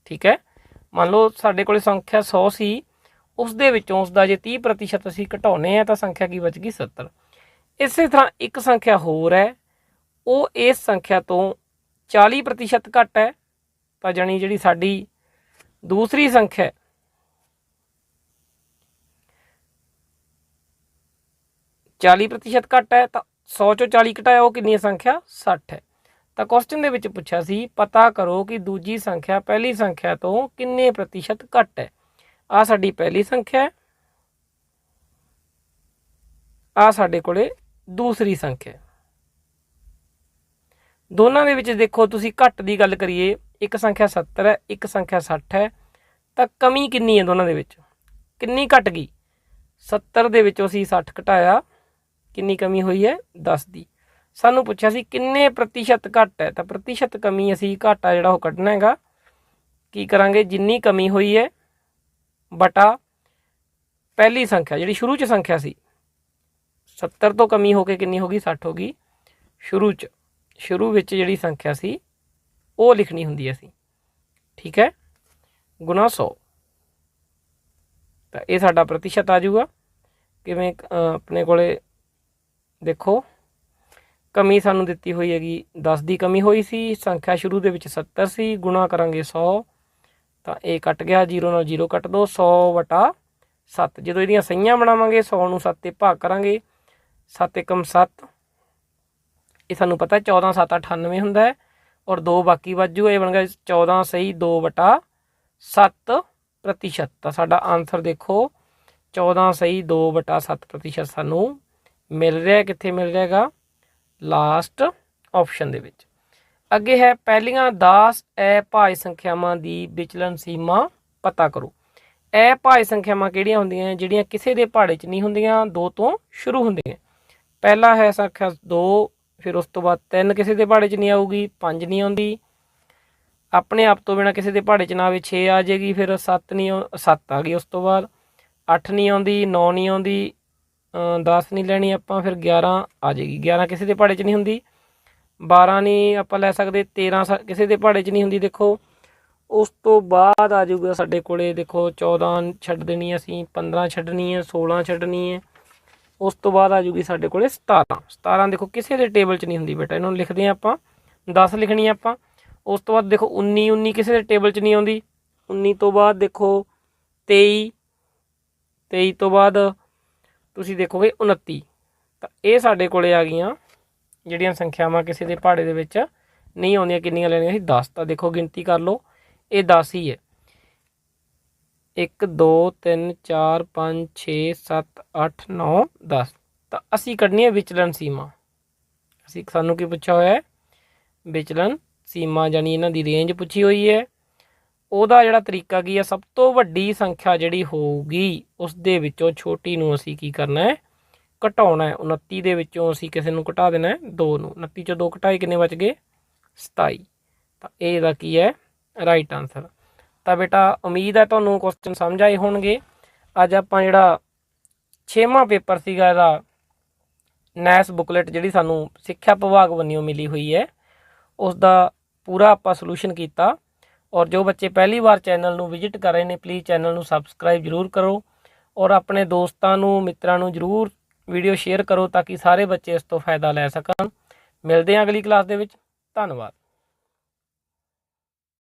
ਠੀਕ ਹੈ। ਮੰਨ ਲਓ ਸਾਡੇ ਕੋਲੇ ਸੰਖਿਆ 100 ਸੀ ਉਸ ਦੇ ਵਿੱਚੋਂ ਉਸ ਦਾ ਜੇ 30% ਅਸੀਂ ਘਟਾਉਂਦੇ ਹਾਂ ਤਾਂ ਸੰਖਿਆ ਕੀ ਬਚ ਗਈ 70। ਇਸੇ ਤਰ੍ਹਾਂ ਇੱਕ ਸੰਖਿਆ ਹੋਰ ਹੈ ਉਹ ਇਸ ਸੰਖਿਆ ਤੋਂ 40% ਘੱਟ ਹੈ ਤਾਂ ਜਾਣੀ ਜਿਹੜੀ ਸਾਡੀ ਦੂਸਰੀ ਸੰਖਿਆ 40% ਘੱਟ ਹੈ ਤਾਂ 100 ਚੋਂ 40 ਘਟਾਇਆ ਉਹ ਕਿੰਨੀ ਸੰਖਿਆ 60 ਹੈ। ਤਾਂ ਕੁਐਸਚਨ ਦੇ ਵਿੱਚ ਪੁੱਛਿਆ ਸੀ ਪਤਾ ਕਰੋ ਕਿ ਦੂਜੀ ਸੰਖਿਆ ਪਹਿਲੀ ਸੰਖਿਆ ਤੋਂ ਕਿੰਨੇ ਪ੍ਰਤੀਸ਼ਤ ਘੱਟ ਹੈ। ਆ ਸਾਡੀ ਪਹਿਲੀ ਸੰਖਿਆ ਹੈ ਆ ਸਾਡੇ ਕੋਲੇ ਦੂਸਰੀ ਸੰਖਿਆ ਦੋਨਾਂ ਦੇ ਵਿੱਚ ਦੇਖੋ ਤੁਸੀਂ ਘੱਟ ਦੀ ਗੱਲ ਕਰੀਏ ਇੱਕ ਸੰਖਿਆ 70 ਹੈ ਇੱਕ ਸੰਖਿਆ 60 ਹੈ ਤਾਂ ਕਮੀ ਕਿੰਨੀ ਹੈ ਦੋਨਾਂ ਦੇ ਵਿੱਚ ਕਿੰਨੀ ਘਟ ਗਈ 70 ਦੇ ਵਿੱਚੋਂ ਅਸੀਂ 60 ਘਟਾਇਆ ਕਿੰਨੀ ਕਮੀ ਹੋਈ ਹੈ 10 ਦੀ। ਸਾਨੂੰ ਪੁੱਛਿਆ ਸੀ ਕਿੰਨੇ ਪ੍ਰਤੀਸ਼ਤ ਘੱਟ ਹੈ ਤਾਂ ਪ੍ਰਤੀਸ਼ਤ ਕਮੀ ਅਸੀਂ ਘਾਟਾ ਜਿਹੜਾ ਉਹ ਕੱਢਣਾ ਹੈਗਾ ਕੀ ਕਰਾਂਗੇ ਜਿੰਨੀ ਕਮੀ ਹੋਈ ਹੈ ਬਟਾ ਪਹਿਲੀ ਸੰਖਿਆ ਜਿਹੜੀ ਸ਼ੁਰੂ 'ਚ ਸੰਖਿਆ ਸੀ 70 ਤੋਂ ਕਮੀ ਹੋ ਕੇ ਕਿੰਨੀ ਹੋ ਗਈ 60 ਹੋ ਗਈ ਸ਼ੁਰੂ ਵਿੱਚ ਜਿਹੜੀ ਸੰਖਿਆ ਸੀ ਉਹ ਲਿਖਣੀ ਹੁੰਦੀ ਅਸੀਂ ਠੀਕ ਹੈ ਗੁਣਾ 100 ਤਾਂ ਇਹ ਸਾਡਾ ਪ੍ਰਤੀਸ਼ਤ ਆ ਜਾਊਗਾ ਕਿਵੇਂ ਆਪਣੇ ਕੋਲੇ ਦੇਖੋ ਕਮੀ ਸਾਨੂੰ ਦਿੱਤੀ ਹੋਈ ਹੈਗੀ 10 ਦੀ ਕਮੀ ਹੋਈ ਸੀ ਸੰਖਿਆ ਸ਼ੁਰੂ ਦੇ ਵਿੱਚ 70 ਸੀ ਗੁਣਾ ਕਰਾਂਗੇ 100 ਤਾਂ ਇਹ ਕੱਟ ਗਿਆ 0 ਨਾਲ 0 ਕੱਟ ਦੋ 100 ਵਟਾ 7 ਜਦੋਂ ਇਹਦੀਆਂ ਸਹੀਆਂ ਬਣਾਵਾਂਗੇ 100 ਨੂੰ 7 ਤੇ ਭਾਗ ਕਰਾਂਗੇ 7 ਏਕਮ 7 ਇਹ ਸਾਨੂੰ ਪਤਾ 14 7 98 ਹੁੰਦਾ ਹੈ ਔਰ 2 ਬਾਕੀ ਵੱਜੂ ਇਹ ਬਣ ਗਿਆ 14 ਸਹੀ 2 ਵਟਾ 7% ਤਾਂ ਸਾਡਾ ਆਨਸਰ ਦੇਖੋ 14 ਸਹੀ 2 ਵਟਾ 7% ਸਾਨੂੰ ਮਿਲ ਰਿਹਾ ਕਿੱਥੇ ਮਿਲ ਰਿਹਾ ਹੈਗਾ ਲਾਸਟ ਆਪਸ਼ਨ ਦੇ ਵਿੱਚ। ਅੱਗੇ ਹੈ ਪਹਿਲੀਆਂ 10 ਅਭਾਜ ਸੰਖਿਆਵਾਂ ਦੀ ਵਿਚਲਨ ਸੀਮਾ ਪਤਾ ਕਰੋ। ਅਭਾਜ ਸੰਖਿਆਵਾਂ ਕਿਹੜੀਆਂ ਹੁੰਦੀਆਂ ਜਿਹੜੀਆਂ ਕਿਸੇ ਦੇ ਪਹਾੜੇ 'ਚ ਨਹੀਂ ਹੁੰਦੀਆਂ 2 ਤੋਂ ਸ਼ੁਰੂ ਹੁੰਦੀਆਂ। ਪਹਿਲਾ ਹੈ ਸੰਖਿਆ 2 ਫਿਰ ਉਸ ਤੋਂ ਬਾਅਦ 3 ਕਿਸੇ ਦੇ ਪਹਾੜੇ 'ਚ ਨਹੀਂ ਆਊਗੀ 5 ਨਹੀਂ ਆਉਂਦੀ ਆਪਣੇ ਆਪ ਤੋਂ ਬਿਨਾਂ ਕਿਸੇ ਦੇ ਪਹਾੜੇ 'ਚ ਨਾ ਆਵੇ 6 ਆ ਜਾਏਗੀ ਫਿਰ 7 ਨਹੀਂ 7 ਆ ਗਈ ਉਸ ਤੋਂ ਬਾਅਦ 8 ਨਹੀਂ ਆਉਂਦੀ 9 ਨਹੀਂ ਆਉਂਦੀ 10 ਨਹੀਂ ਲੈਣੀ ਆਪਾਂ ਫਿਰ 11 ਆ ਜਾਏਗੀ 11 ਕਿਸੇ ਦੇ ਪਹਾੜੇ 'ਚ ਨਹੀਂ ਹੁੰਦੀ 12 ਨਹੀਂ ਆਪਾਂ ਲੈ ਸਕਦੇ 13 ਕਿਸੇ ਦੇ ਪਹਾੜੇ 'ਚ ਨਹੀਂ ਹੁੰਦੀ ਦੇਖੋ ਉਸ ਤੋਂ ਬਾਅਦ ਆ ਜਾਊਗਾ ਸਾਡੇ ਕੋਲੇ ਦੇਖੋ 14 ਛੱਡ ਦੇਣੀ ਅਸੀਂ 15 ਛੱਡਣੀ ਹੈ 16 ਛੱਡਣੀ ਹੈ ਉਸ ਤੋਂ ਬਾਅਦ ਆ ਜੂਗੀ ਸਾਡੇ ਕੋਲੇ 17 ਦੇਖੋ ਕਿਸੇ ਦੇ ਟੇਬਲ 'ਚ ਨਹੀਂ ਹੁੰਦੀ ਬੇਟਾ ਇਹਨੂੰ ਲਿਖਦੇ ਹਾਂ ਆਪਾਂ 10 ਲਿਖਣੀ ਆਪਾਂ ਉਸ ਤੋਂ ਬਾਅਦ ਦੇਖੋ 19 ਕਿਸੇ ਦੇ ਟੇਬਲ 'ਚ ਨਹੀਂ ਆਉਂਦੀ 19 ਤੋਂ ਬਾਅਦ ਦੇਖੋ 23 ਤੋਂ ਬਾਅਦ ਤੁਸੀਂ ਦੇਖੋਗੇ 29 ਤਾਂ ਇਹ ਸਾਡੇ ਕੋਲੇ ਆ ਗਈਆਂ ਜਿਹੜੀਆਂ ਸੰਖਿਆਵਾਂ ਕਿਸੇ ਦੇ ਪਹਾੜੇ ਦੇ ਵਿੱਚ ਨਹੀਂ ਆਉਂਦੀਆਂ ਕਿੰਨੀਆਂ ਲੈਣੀਆਂ ਸੀ 10 ਤਾਂ ਦੇਖੋ ਗਿਣਤੀ ਕਰ ਲਓ ਇਹ 10 ਹੀ ਹੈ 1 2 3 4 5 6 7 8 9 10 ਤਾਂ ਅਸੀਂ ਕੱਢਣੀ ਹੈ ਵਿਚਲਨ ਸੀਮਾ ਅਸੀਂ ਸਾਨੂੰ ਕੀ ਪੁੱਛਿਆ ਹੋਇਆ ਹੈ ਵਿਚਲਨ ਸੀਮਾ ਜਾਨੀ ਇਹਨਾਂ ਦੀ ਰੇਂਜ ਪੁੱਛੀ ਹੋਈ ਹੈ ਉਹਦਾ ਜਿਹੜਾ ਤਰੀਕਾ ਕੀ ਹੈ, ਸਭ ਤੋਂ ਵੱਡੀ ਸੰਖਿਆ ਜਿਹੜੀ ਹੋਊਗੀ ਉਸ ਦੇ ਵਿੱਚੋਂ ਛੋਟੀ ਨੂੰ ਅਸੀਂ ਕੀ ਕਰਨਾ ਹੈ, ਘਟਾਉਣਾ ਹੈ। 29 ਦੇ ਵਿੱਚੋਂ ਅਸੀਂ ਕਿਸੇ ਨੂੰ ਘਟਾ ਦੇਣਾ ਹੈ 2 ਨੂੰ। 29 ਚੋਂ 2 ਘਟਾਏ ਕਿੰਨੇ ਬਚ ਗਏ, 27। ਤਾਂ ਇਹਦਾ ਕੀ ਹੈ, ਰਾਈਟ ਆਨਸਰ। ਤਾਂ ਬੇਟਾ ਉਮੀਦ ਹੈ ਤੁਹਾਨੂੰ ਕੁਐਸਚਨ ਸਮਝ ਆਏ ਹੋਣਗੇ। ਅੱਜ ਆਪਾਂ ਜਿਹੜਾ 6ਵਾਂ ਪੇਪਰ ਸੀਗਾ ਇਹਦਾ ਨੈਸ ਬੁਕਲੇਟ ਜਿਹੜੀ ਸਾਨੂੰ ਸਿੱਖਿਆ ਵਿਭਾਗ ਵੱਲੋਂ ਮਿਲੀ ਹੋਈ ਹੈ ਉਸ ਦਾ ਪੂਰਾ ਆਪਾਂ ਸੋਲੂਸ਼ਨ ਕੀਤਾ। ਔਰ ਜੋ ਬੱਚੇ ਪਹਿਲੀ ਵਾਰ ਚੈਨਲ ਨੂੰ ਵਿਜ਼ਿਟ ਕਰ ਰਹੇ ਨੇ ਪਲੀਜ਼ ਚੈਨਲ ਨੂੰ ਸਬਸਕ੍ਰਾਈਬ ਜ਼ਰੂਰ ਕਰੋ ਔਰ ਆਪਣੇ ਦੋਸਤਾਂ ਨੂੰ ਮਿੱਤਰਾਂ ਨੂੰ ਜ਼ਰੂਰ ਵੀਡੀਓ ਸ਼ੇਅਰ ਕਰੋ ਤਾਂ ਕਿ ਸਾਰੇ ਬੱਚੇ ਇਸ ਤੋਂ ਫਾਇਦਾ ਲੈ ਸਕਣ। ਮਿਲਦੇ ਹਾਂ ਅਗਲੀ ਕਲਾਸ ਦੇ ਵਿੱਚ। ਧੰਨਵਾਦ।